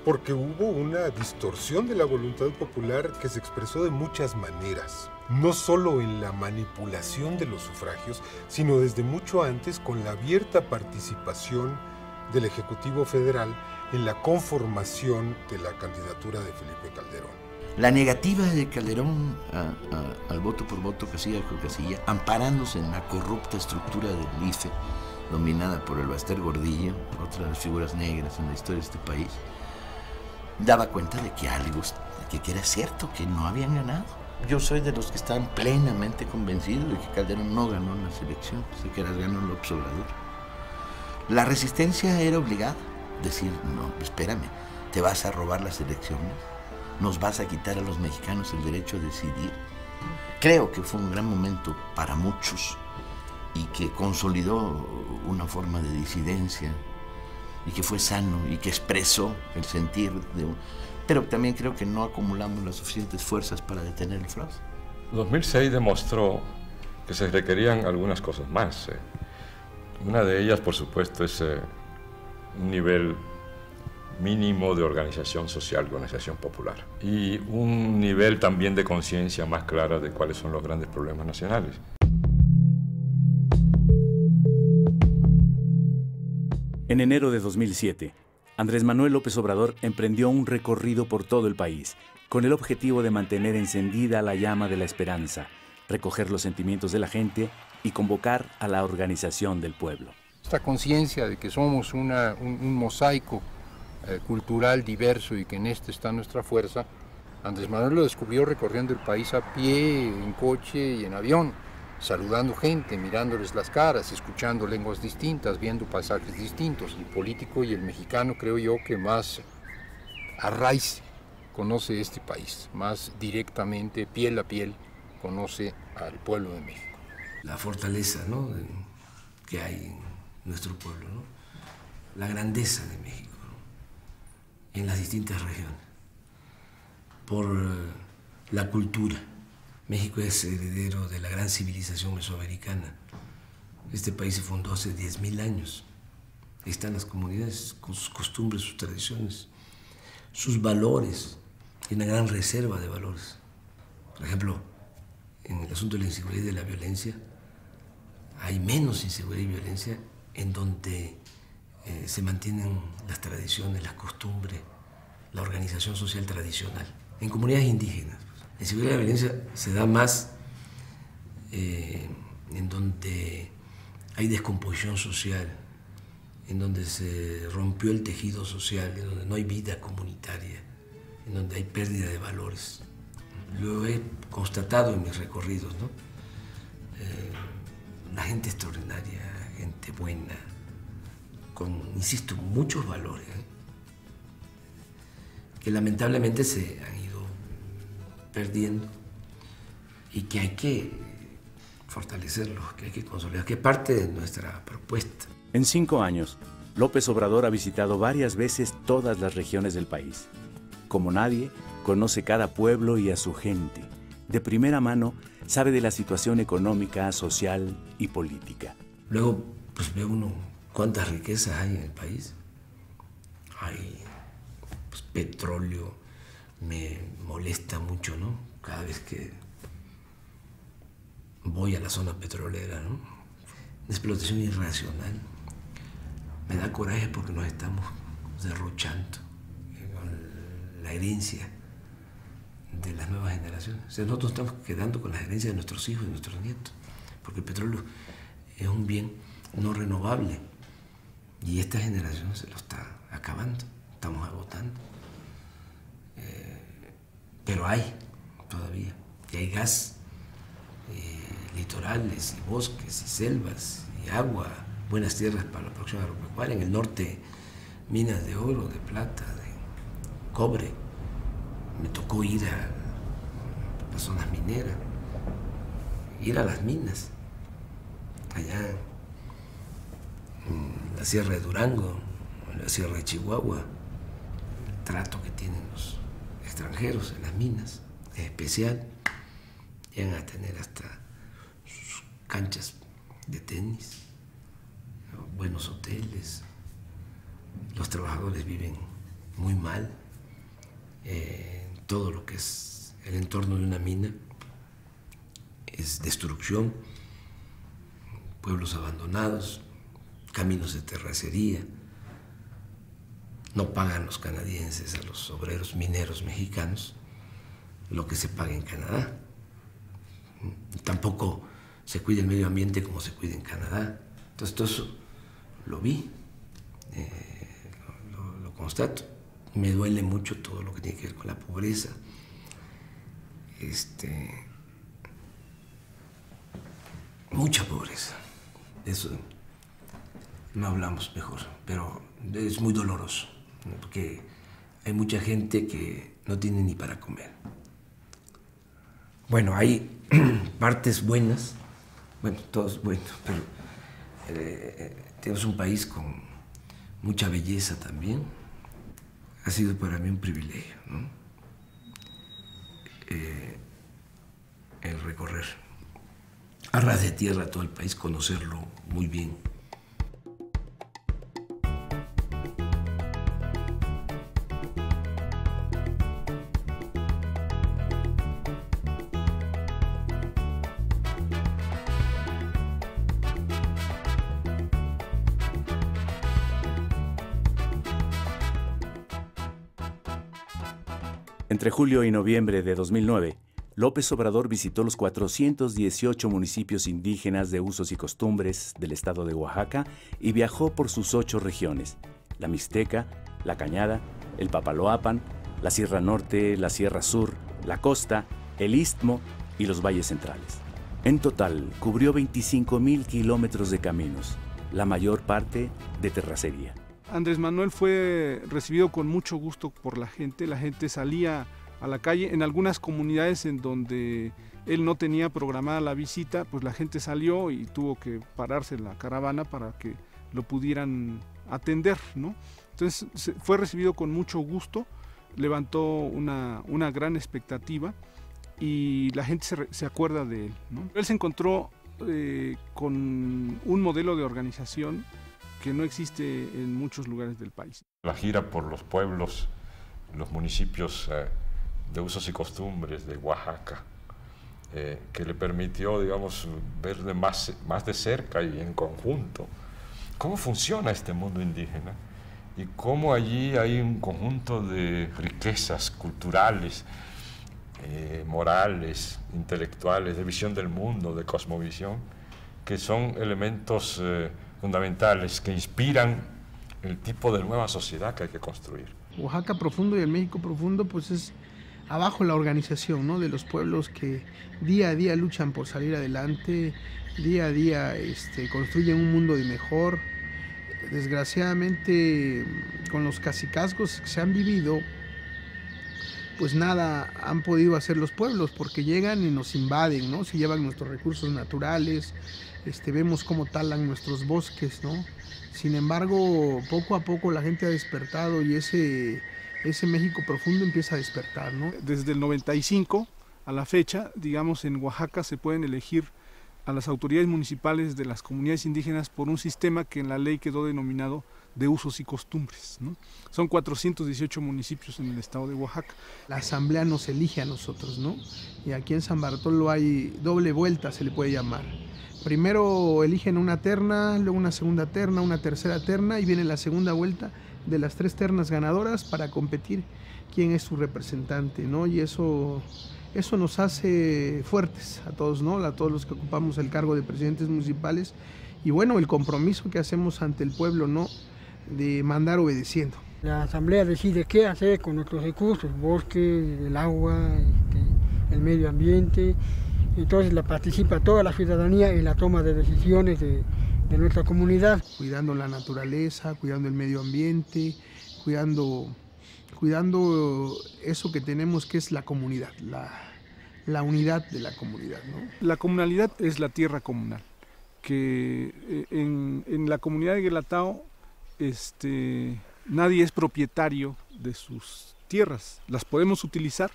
porque hubo una distorsión de la voluntad popular que se expresó de muchas maneras, no solo en la manipulación de los sufragios, sino desde mucho antes con la abierta participación del Ejecutivo Federal en la conformación de la candidatura de Felipe Calderón. La negativa de Calderón al voto por voto, casilla por casilla, amparándose en la corrupta estructura del IFE, dominada por el Baester Gordillo, otra de las figuras negras en la historia de este país, daba cuenta de que algo, que era cierto, que no habían ganado. Yo soy de los que están plenamente convencidos de que Calderón no ganó las elecciones, de que las ganó López Obrador. La resistencia era obligada, decir, no, espérame, te vas a robar las elecciones, nos vas a quitar a los mexicanos el derecho a decidir. Creo que fue un gran momento para muchos y que consolidó una forma de disidencia y que fue sano y que expresó el sentir de un... Pero también creo que no acumulamos las suficientes fuerzas para detener el fraude. 2006 demostró que se requerían algunas cosas más. Una de ellas, por supuesto, es un nivel mínimo de organización social, organización popular, y un nivel también de conciencia más clara de cuáles son los grandes problemas nacionales. En enero de 2007, Andrés Manuel López Obrador emprendió un recorrido por todo el país, con el objetivo de mantener encendida la llama de la esperanza, recoger los sentimientos de la gente y convocar a la organización del pueblo. Esta conciencia de que somos un mosaico cultural diverso y que en este está nuestra fuerza, Andrés Manuel lo descubrió recorriendo el país a pie, en coche y en avión, saludando gente, mirándoles las caras, escuchando lenguas distintas, viendo paisajes distintos. El político y el mexicano, creo yo, que más a raíz conoce este país, más directamente, piel a piel, conoce al pueblo de México. La fortaleza, ¿no?, que hay en nuestro pueblo, ¿no?, la grandeza de México, ¿no?, en las distintas regiones, por la cultura. México es heredero de la gran civilización mesoamericana. Este país se fundó hace 10.000 años. Ahí están las comunidades con sus costumbres, sus tradiciones, sus valores, y una gran reserva de valores. Por ejemplo, en el asunto de la inseguridad y de la violencia, hay menos inseguridad y violencia en donde se mantienen las tradiciones, las costumbres, la organización social tradicional. En comunidades indígenas, la inseguridad y la violencia se da más en donde hay descomposición social, en donde se rompió el tejido social, en donde no hay vida comunitaria, en donde hay pérdida de valores. Lo he constatado en mis recorridos, ¿no? La gente extraordinaria, gente buena, con, insisto, muchos valores, que lamentablemente se han ido perdiendo y que hay que fortalecerlos, que hay que consolidar, que es parte de nuestra propuesta. En 5 años, López Obrador ha visitado varias veces todas las regiones del país. Como nadie, conoce cada pueblo y a su gente. De primera mano, sabe de la situación económica, social y política. Luego, pues ve uno cuántas riquezas hay en el país. Hay petróleo, me molesta mucho, ¿no?, cada vez que voy a la zona petrolera, ¿no? Una explotación irracional. Me da coraje porque nos estamos derrochando con la herencia de las nuevas generaciones. O sea, nosotros estamos quedando con la herencia de nuestros hijos y nuestros nietos, porque el petróleo es un bien no renovable y esta generación se lo está acabando, estamos agotando. Pero hay todavía, y hay gas, litorales, y bosques, y selvas, y agua, buenas tierras para la producción agropecuaria. En el norte, minas de oro, de plata, de cobre. Me tocó ir a las zonas mineras, ir a las minas, allá en la Sierra de Durango, en la Sierra de Chihuahua. El trato que tienen los extranjeros en las minas es especial. Llegan a tener hasta sus canchas de tenis, buenos hoteles. Los trabajadores viven muy mal. Todo lo que es el entorno de una mina es destrucción, pueblos abandonados, caminos de terracería. No pagan los canadienses a los obreros mineros mexicanos lo que se paga en Canadá. Tampoco se cuida el medio ambiente como se cuida en Canadá. Entonces todo eso lo vi, lo constato. Me duele mucho todo lo que tiene que ver con la pobreza. Mucha pobreza. De eso no hablamos mejor, pero es muy doloroso, ¿no? Porque hay mucha gente que no tiene ni para comer. Bueno, hay partes buenas, bueno, todo es bueno, pero tenemos un país con mucha belleza también. Ha sido para mí un privilegio, ¿no? El recorrer a ras de tierra todo el país, conocerlo muy bien. Entre julio y noviembre de 2009, López Obrador visitó los 418 municipios indígenas de usos y costumbres del estado de Oaxaca y viajó por sus 8 regiones: la Mixteca, la Cañada, el Papaloapan, la Sierra Norte, la Sierra Sur, la Costa, el Istmo y los valles centrales. En total, cubrió 25,000 kilómetros de caminos, la mayor parte de terracería. Andrés Manuel fue recibido con mucho gusto por la gente salía a la calle. En algunas comunidades en donde él no tenía programada la visita, pues la gente salió y tuvo que pararse en la caravana para que lo pudieran atender, ¿no? Entonces fue recibido con mucho gusto, levantó una gran expectativa y la gente se acuerda de él, ¿no? Él se encontró con un modelo de organización que no existe en muchos lugares del país. La gira por los pueblos, los municipios de usos y costumbres de Oaxaca, que le permitió, digamos, ver más de cerca y en conjunto cómo funciona este mundo indígena y cómo allí hay un conjunto de riquezas culturales, morales, intelectuales, de visión del mundo, de cosmovisión, que son elementos fundamentales que inspiran el tipo de nueva sociedad que hay que construir. Oaxaca profundo y el México profundo, pues es abajo la organización, ¿no?, de los pueblos que día a día luchan por salir adelante, día a día construyen un mundo de mejor. Desgraciadamente, con los cacicazgos que se han vivido, pues nada han podido hacer los pueblos, porque llegan y nos invaden, ¿no? Se llevan nuestros recursos naturales, vemos cómo talan nuestros bosques, ¿no? Sin embargo, poco a poco la gente ha despertado y ese México profundo empieza a despertar, ¿no? Desde el 95 a la fecha, digamos, en Oaxaca se pueden elegir a las autoridades municipales de las comunidades indígenas por un sistema que en la ley quedó denominado de usos y costumbres, ¿no? Son 418 municipios en el estado de Oaxaca. La asamblea nos elige a nosotros, ¿no? Y aquí en San Bartolo hay doble vuelta, se le puede llamar. Primero eligen una terna, luego una segunda terna, una tercera terna y viene la segunda vuelta de las 3 ternas ganadoras para competir quién es su representante, ¿no? Y eso nos hace fuertes a todos, ¿no? A todos los que ocupamos el cargo de presidentes municipales y bueno, el compromiso que hacemos ante el pueblo, ¿no? De mandar obedeciendo. La asamblea decide qué hacer con nuestros recursos, bosque, el agua, el medio ambiente. Entonces participa toda la ciudadanía en la toma de decisiones de nuestra comunidad. Cuidando la naturaleza, cuidando el medio ambiente, cuidando eso que tenemos que es la comunidad, la unidad de la comunidad, ¿no? La comunalidad es la tierra comunal, que en la comunidad de Guelatao nadie es propietario de sus tierras, las podemos utilizar,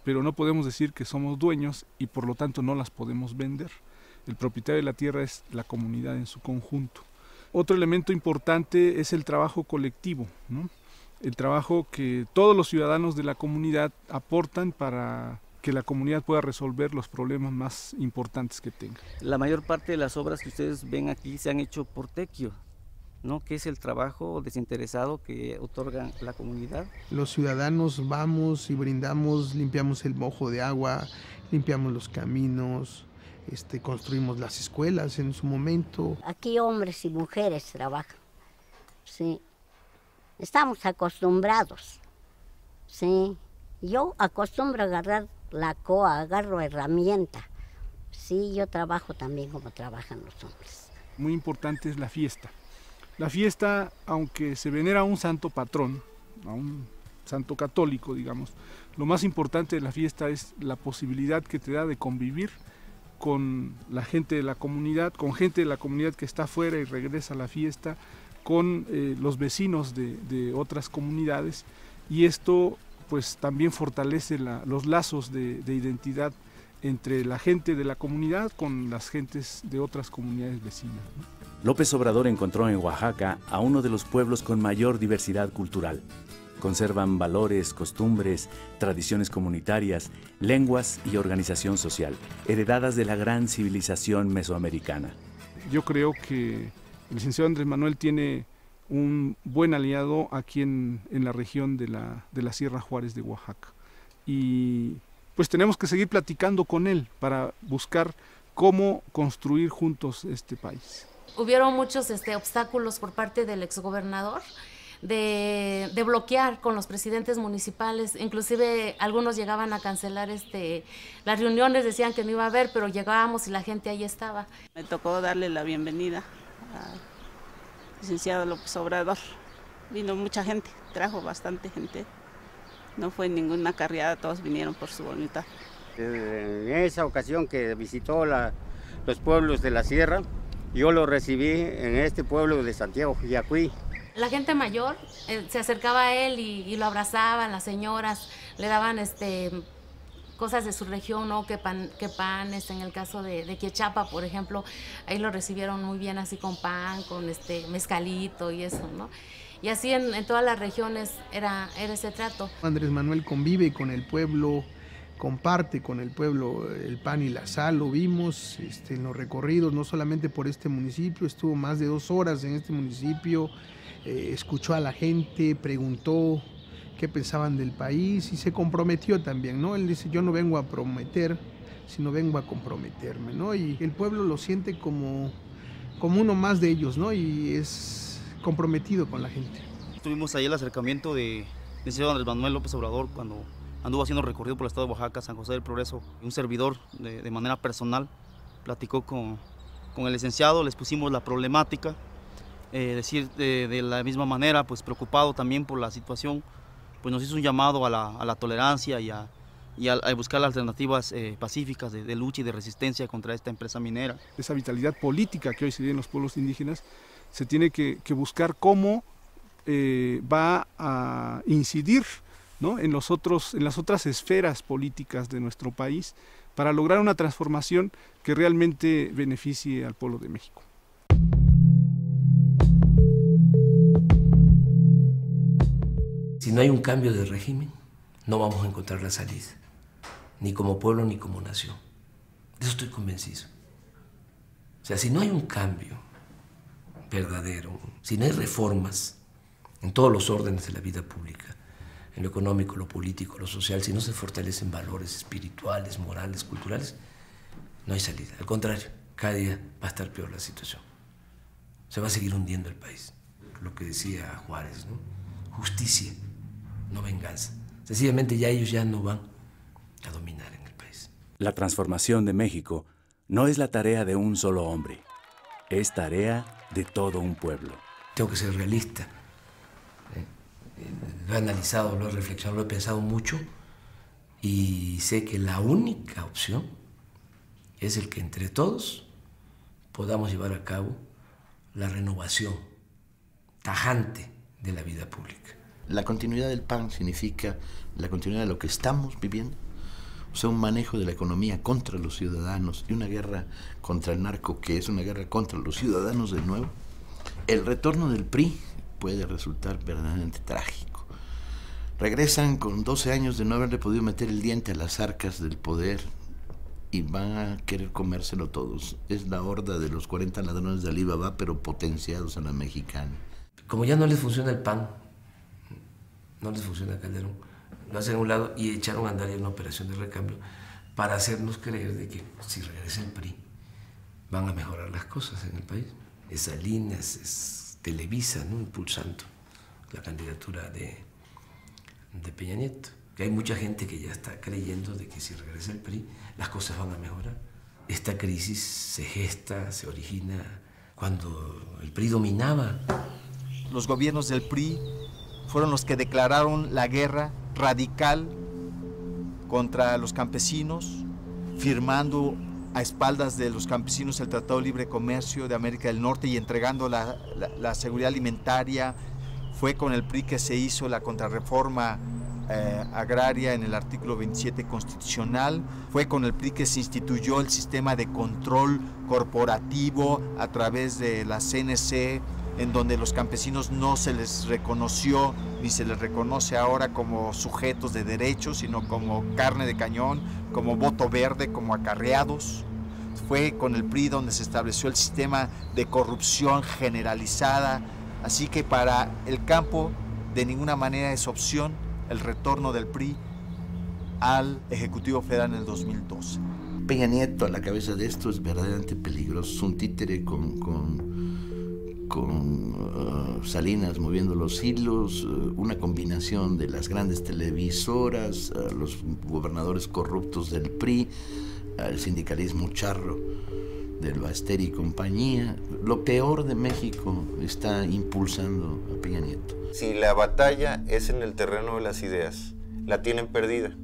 pero no podemos decir que somos dueños y por lo tanto no las podemos vender. El propietario de la tierra es la comunidad en su conjunto. Otro elemento importante es el trabajo colectivo, ¿no? El trabajo que todos los ciudadanos de la comunidad aportan para que la comunidad pueda resolver los problemas más importantes que tenga. La mayor parte de las obras que ustedes ven aquí se han hecho por tequio, ¿no? Que es el trabajo desinteresado que otorga la comunidad. Los ciudadanos vamos y brindamos, limpiamos el mojo de agua, limpiamos los caminos, construimos las escuelas en su momento. Aquí hombres y mujeres trabajan, sí. Estamos acostumbrados, sí. Yo acostumbro a agarrar la coa, agarro herramienta. Sí, yo trabajo también como trabajan los hombres. Muy importante es la fiesta. La fiesta, aunque se venera a un santo patrón, a un santo católico, digamos, lo más importante de la fiesta es la posibilidad que te da de convivir con la gente de la comunidad, con gente de la comunidad que está afuera y regresa a la fiesta, con los vecinos de otras comunidades, y esto pues también fortalece los lazos de identidad entre la gente de la comunidad con las gentes de otras comunidades vecinas, ¿no? López Obrador encontró en Oaxaca a uno de los pueblos con mayor diversidad cultural. Conservan valores, costumbres, tradiciones comunitarias, lenguas y organización social, heredadas de la gran civilización mesoamericana. Yo creo que el licenciado Andrés Manuel tiene un buen aliado aquí en la región de la Sierra Juárez de Oaxaca. Y pues tenemos que seguir platicando con él para buscar cómo construir juntos este país. Hubieron muchos obstáculos por parte del exgobernador de bloquear con los presidentes municipales, inclusive algunos llegaban a cancelar las reuniones, decían que no iba a haber, pero llegábamos y la gente ahí estaba. Me tocó darle la bienvenida al licenciado López Obrador. Vino mucha gente, trajo bastante gente, no fue ninguna carreada, todos vinieron por su voluntad. En esa ocasión que visitó los pueblos de la sierra, yo lo recibí en este pueblo de Santiago Jillacuí. La gente mayor se acercaba a él y lo abrazaban, las señoras le daban cosas de su región, ¿no? Que pan, en el caso de Quiechapa, por ejemplo, ahí lo recibieron muy bien así con pan, con mezcalito y eso, ¿no? Y así en todas las regiones era ese trato. Andrés Manuel convive con el pueblo, comparte con el pueblo el pan y la sal, lo vimos en los recorridos, no solamente por este municipio, estuvo más de 2 horas en este municipio, escuchó a la gente, preguntó qué pensaban del país y se comprometió también, ¿no? Él dice, yo no vengo a prometer, sino vengo a comprometerme, ¿no? Y el pueblo lo siente como uno más de ellos, ¿no? Y es comprometido con la gente. Tuvimos ahí el acercamiento del licenciado Andrés Manuel López Obrador cuando anduvo haciendo recorrido por el estado de Oaxaca, San José del Progreso. Un servidor de manera personal platicó con el licenciado, les pusimos la problemática, decir de la misma manera, pues preocupado también por la situación, pues nos hizo un llamado a la tolerancia y a buscar alternativas pacíficas de lucha y de resistencia contra esta empresa minera. Esa vitalidad política que hoy se tiene en los pueblos indígenas se tiene que buscar cómo va a incidir, ¿no? en las otras esferas políticas de nuestro país para lograr una transformación que realmente beneficie al pueblo de México. Si no hay un cambio de régimen, no vamos a encontrar la salida, ni como pueblo ni como nación. De eso estoy convencido. O sea, si no hay un cambio verdadero, si no hay reformas en todos los órdenes de la vida pública, en lo económico, lo político, lo social, si no se fortalecen valores espirituales, morales, culturales, no hay salida. Al contrario, cada día va a estar peor la situación. Se va a seguir hundiendo el país. Lo que decía Juárez, ¿no? Justicia, no venganza. Sencillamente ya ellos ya no van a dominar en el país. La transformación de México no es la tarea de un solo hombre, es tarea de todo un pueblo. Tengo que ser realista. Lo he analizado, lo he reflexionado, lo he pensado mucho y sé que la única opción es el que entre todos podamos llevar a cabo la renovación tajante de la vida pública. La continuidad del PAN significa la continuidad de lo que estamos viviendo, o sea, un manejo de la economía contra los ciudadanos y una guerra contra el narco, que es una guerra contra los ciudadanos de nuevo. El retorno del PRI puede resultar verdaderamente trágico. Regresan con 12 años de no haberle podido meter el diente a las arcas del poder y van a querer comérselo todos. Es la horda de los 40 ladrones de Alibaba, pero potenciados a la mexicana. Como ya no les funciona el PAN, no les funciona Calderón, lo hacen a un lado y echaron a andar ya una operación de recambio para hacernos creer de que si regresa el PRI van a mejorar las cosas en el país. Es Salinas, es Televisa, ¿no?, impulsando la candidatura de Peña Nieto. Que hay mucha gente que ya está creyendo de que si regresa el PRI las cosas van a mejorar. Esta crisis se gesta, se origina cuando el PRI dominaba. Los gobiernos del PRI fueron los que declararon la guerra radical contra los campesinos, firmando a espaldas de los campesinos el Tratado de Libre Comercio de América del Norte y entregando la seguridad alimentaria. Fue con el PRI que se hizo la contrarreforma agraria en el artículo 27 constitucional. Fue con el PRI que se instituyó el sistema de control corporativo a través de la CNC, en donde los campesinos no se les reconoció ni se les reconoce ahora como sujetos de derechos, sino como carne de cañón, como voto verde, como acarreados. Fue con el PRI donde se estableció el sistema de corrupción generalizada. Así que para el campo de ninguna manera es opción el retorno del PRI al Ejecutivo Federal en el 2012. Peña Nieto a la cabeza de esto es verdaderamente peligroso. Es un títere con Salinas moviendo los hilos, una combinación de las grandes televisoras, los gobernadores corruptos del PRI, el sindicalismo charro del Baster y compañía. Lo peor de México está impulsando a Peña Nieto. Si la batalla es en el terreno de las ideas, la tienen perdida.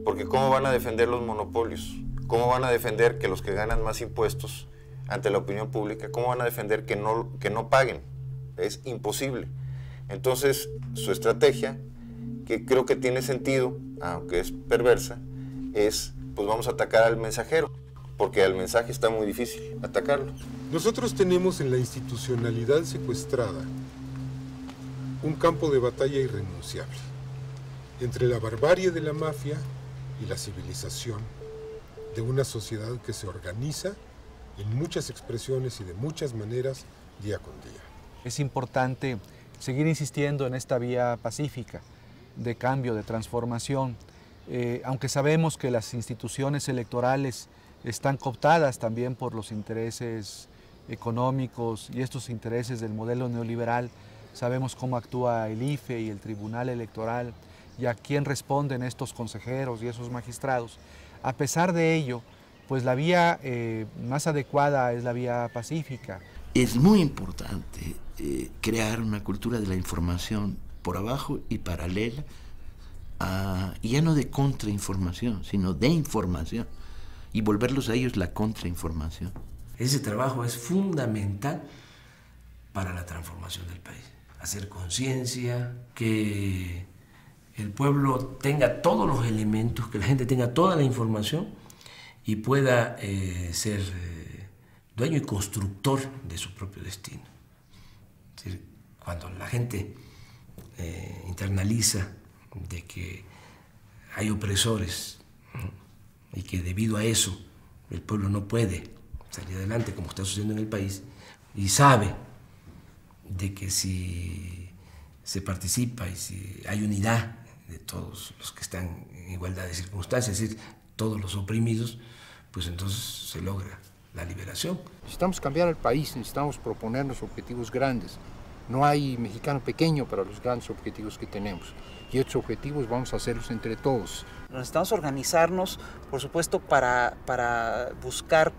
Porque ¿cómo van a defender los monopolios? ¿Cómo van a defender que los que ganan más impuestos ante la opinión pública, cómo van a defender que no paguen? Es imposible. Entonces, su estrategia, que creo que tiene sentido, aunque es perversa, es, pues vamos a atacar al mensajero, porque al mensaje está muy difícil atacarlo. Nosotros tenemos en la institucionalidad secuestrada un campo de batalla irrenunciable entre la barbarie de la mafia y la civilización de una sociedad que se organiza en muchas expresiones y de muchas maneras día con día. Es importante seguir insistiendo en esta vía pacífica de cambio, de transformación, aunque sabemos que las instituciones electorales están cooptadas también por los intereses económicos y estos intereses del modelo neoliberal. Sabemos cómo actúa el IFE y el Tribunal Electoral y a quién responden estos consejeros y esos magistrados. A pesar de ello, pues la vía más adecuada es la vía pacífica. Es muy importante crear una cultura de la información por abajo y paralela, y ya no de contrainformación, sino de información, y volverlos a ellos la contrainformación. Ese trabajo es fundamental para la transformación del país. Hacer conciencia, que el pueblo tenga todos los elementos, que la gente tenga toda la información y pueda ser dueño y constructor de su propio destino. Es decir, cuando la gente internaliza de que hay opresores, ¿no? Y que debido a eso el pueblo no puede salir adelante como está sucediendo en el país, y sabe de que si se participa y si hay unidad de todos los que están en igualdad de circunstancias, es decir, todos los oprimidos, pues entonces se logra la liberación. Necesitamos cambiar el país, necesitamos proponernos objetivos grandes. No hay mexicano pequeño para los grandes objetivos que tenemos. Y estos objetivos vamos a hacerlos entre todos. Necesitamos organizarnos, por supuesto, para buscar,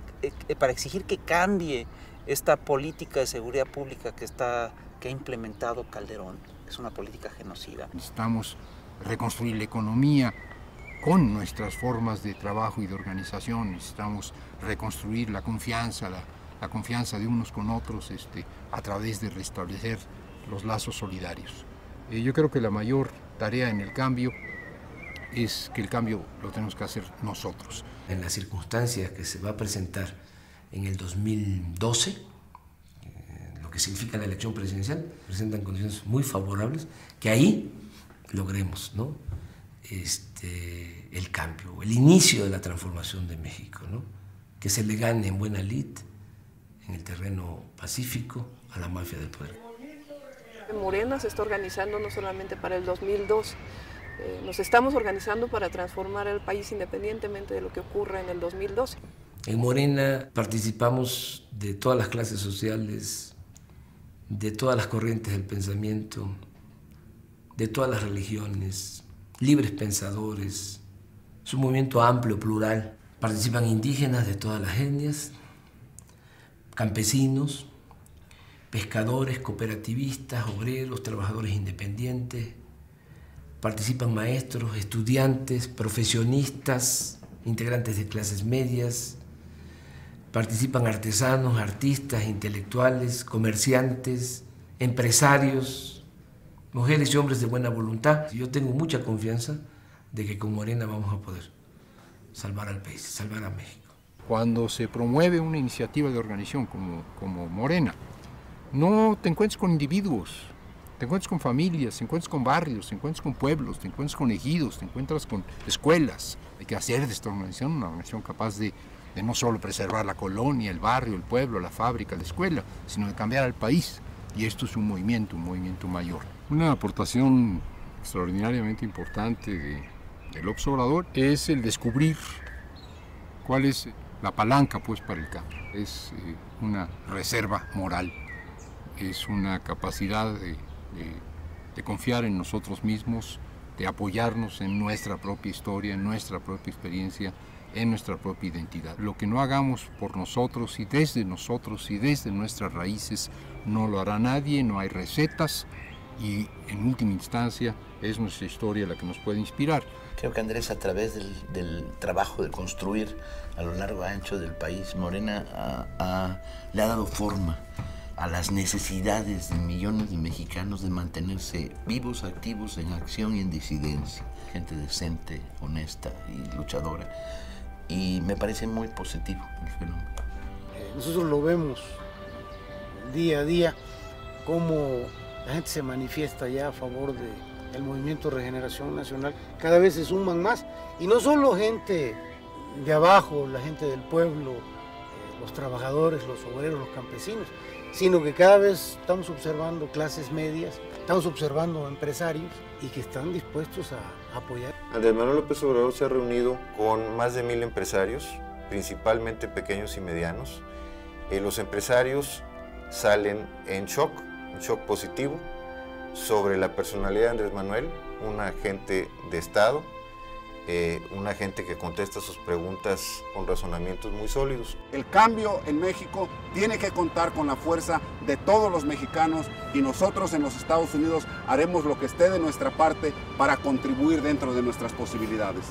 para exigir que cambie esta política de seguridad pública que ha implementado Calderón. Es una política genocida. Necesitamos reconstruir la economía con nuestras formas de trabajo y de organización. Necesitamos reconstruir la confianza de unos con otros a través de restablecer los lazos solidarios. Yo creo que la mayor tarea en el cambio es que el cambio lo tenemos que hacer nosotros. En las circunstancias que se va a presentar en el 2012, lo que significa la elección presidencial, presentan condiciones muy favorables, que ahí logremos, ¿no? El cambio, el inicio de la transformación de México, ¿no? Que se le gane en buena lid, en el terreno pacífico, a la mafia del poder. Morena se está organizando no solamente para el 2002, nos estamos organizando para transformar el país independientemente de lo que ocurra en el 2012. En Morena participamos de todas las clases sociales, de todas las corrientes del pensamiento, de todas las religiones, libres pensadores. Es un movimiento amplio, plural. Participan indígenas de todas las etnias, campesinos, pescadores, cooperativistas, obreros, trabajadores independientes. Participan maestros, estudiantes, profesionistas, integrantes de clases medias. Participan artesanos, artistas, intelectuales, comerciantes, empresarios, mujeres y hombres de buena voluntad. Yo tengo mucha confianza de que con Morena vamos a poder salvar al país, salvar a México. Cuando se promueve una iniciativa de organización como Morena, no te encuentras con individuos, te encuentras con familias, te encuentras con barrios, te encuentras con pueblos, te encuentras con ejidos, te encuentras con escuelas. Hay que hacer de esta organización una organización capaz de no solo preservar la colonia, el barrio, el pueblo, la fábrica, la escuela, sino de cambiar al país. Y esto es un movimiento mayor. Una aportación extraordinariamente importante de López Obrador es el descubrir cuál es la palanca pues para el cambio. Es una reserva moral, es una capacidad de confiar en nosotros mismos, de apoyarnos en nuestra propia historia, en nuestra propia experiencia, en nuestra propia identidad. Lo que no hagamos por nosotros y desde nuestras raíces no lo hará nadie, no hay recetas y en última instancia es nuestra historia la que nos puede inspirar. Creo que Andrés, a través del trabajo de construir a lo largo y ancho del país, Morena le ha dado forma a las necesidades de millones de mexicanos de mantenerse vivos, activos, en acción y en disidencia. Gente decente, honesta y luchadora. Y me parece muy positivo el fenómeno. Nosotros lo vemos día a día, cómo la gente se manifiesta ya a favor del Movimiento de Regeneración Nacional. Cada vez se suman más, y no solo gente de abajo, la gente del pueblo, los trabajadores, los obreros, los campesinos, sino que cada vez estamos observando clases medias, estamos observando empresarios y que están dispuestos a apoyar. Andrés Manuel López Obrador se ha reunido con más de 1000 empresarios, principalmente pequeños y medianos. Los empresarios salen en shock positivo sobre la personalidad de Andrés Manuel, un agente de Estado, una gente que contesta sus preguntas con razonamientos muy sólidos. El cambio en México tiene que contar con la fuerza de todos los mexicanos y nosotros en los Estados Unidos haremos lo que esté de nuestra parte para contribuir dentro de nuestras posibilidades.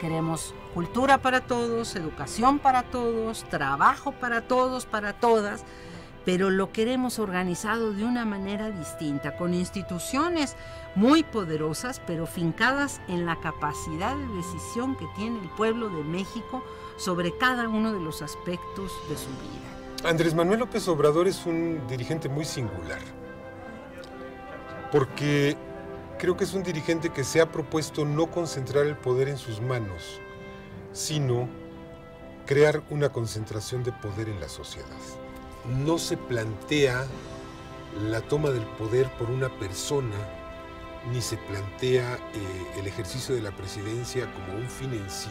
Queremos cultura para todos, educación para todos, trabajo para todos, para todas, pero lo queremos organizado de una manera distinta, con instituciones muy poderosas, pero fincadas en la capacidad de decisión que tiene el pueblo de México sobre cada uno de los aspectos de su vida. Andrés Manuel López Obrador es un dirigente muy singular. porque creo que es un dirigente que se ha propuesto no concentrar el poder en sus manos, sino crear una concentración de poder en la sociedad. No se plantea la toma del poder por una persona, ni se plantea el ejercicio de la presidencia como un fin en sí,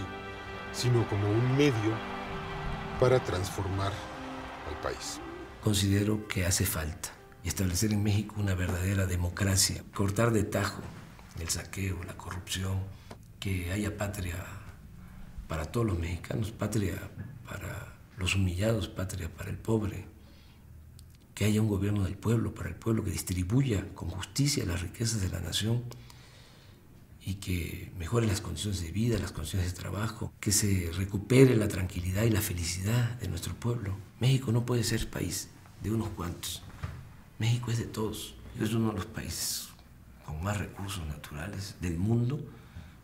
sino como un medio para transformar al país. Considero que hace falta establecer en México una verdadera democracia, cortar de tajo el saqueo, la corrupción, que haya patria para todos los mexicanos, patria para los humillados, patria para el pobre, que haya un gobierno del pueblo, para el pueblo, que distribuya con justicia las riquezas de la nación y que mejore las condiciones de vida, las condiciones de trabajo, que se recupere la tranquilidad y la felicidad de nuestro pueblo. México no puede ser país de unos cuantos. México es de todos. Es uno de los países con más recursos naturales del mundo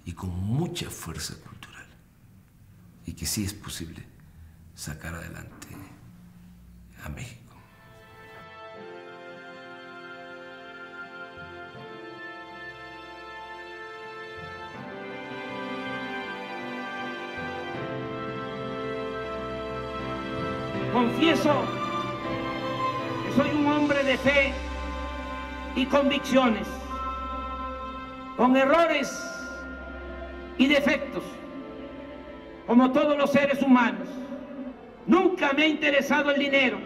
y con mucha fuerza cultural. Y que sí es posible sacar adelante a México. Confieso que soy un hombre de fe y convicciones, con errores y defectos, como todos los seres humanos. Nunca me ha interesado el dinero,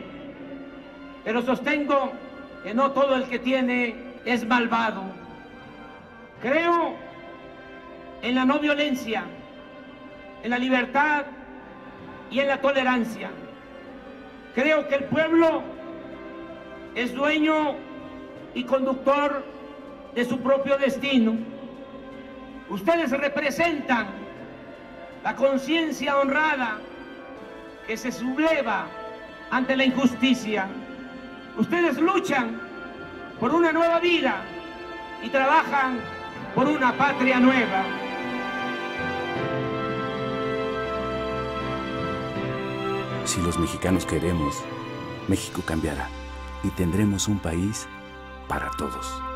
pero sostengo que no todo el que tiene es malvado. Creo en la no violencia, en la libertad y en la tolerancia. Creo que el pueblo es dueño y conductor de su propio destino. Ustedes representan la conciencia honrada que se subleva ante la injusticia. Ustedes luchan por una nueva vida y trabajan por una patria nueva. Si los mexicanos queremos, México cambiará y tendremos un país para todos.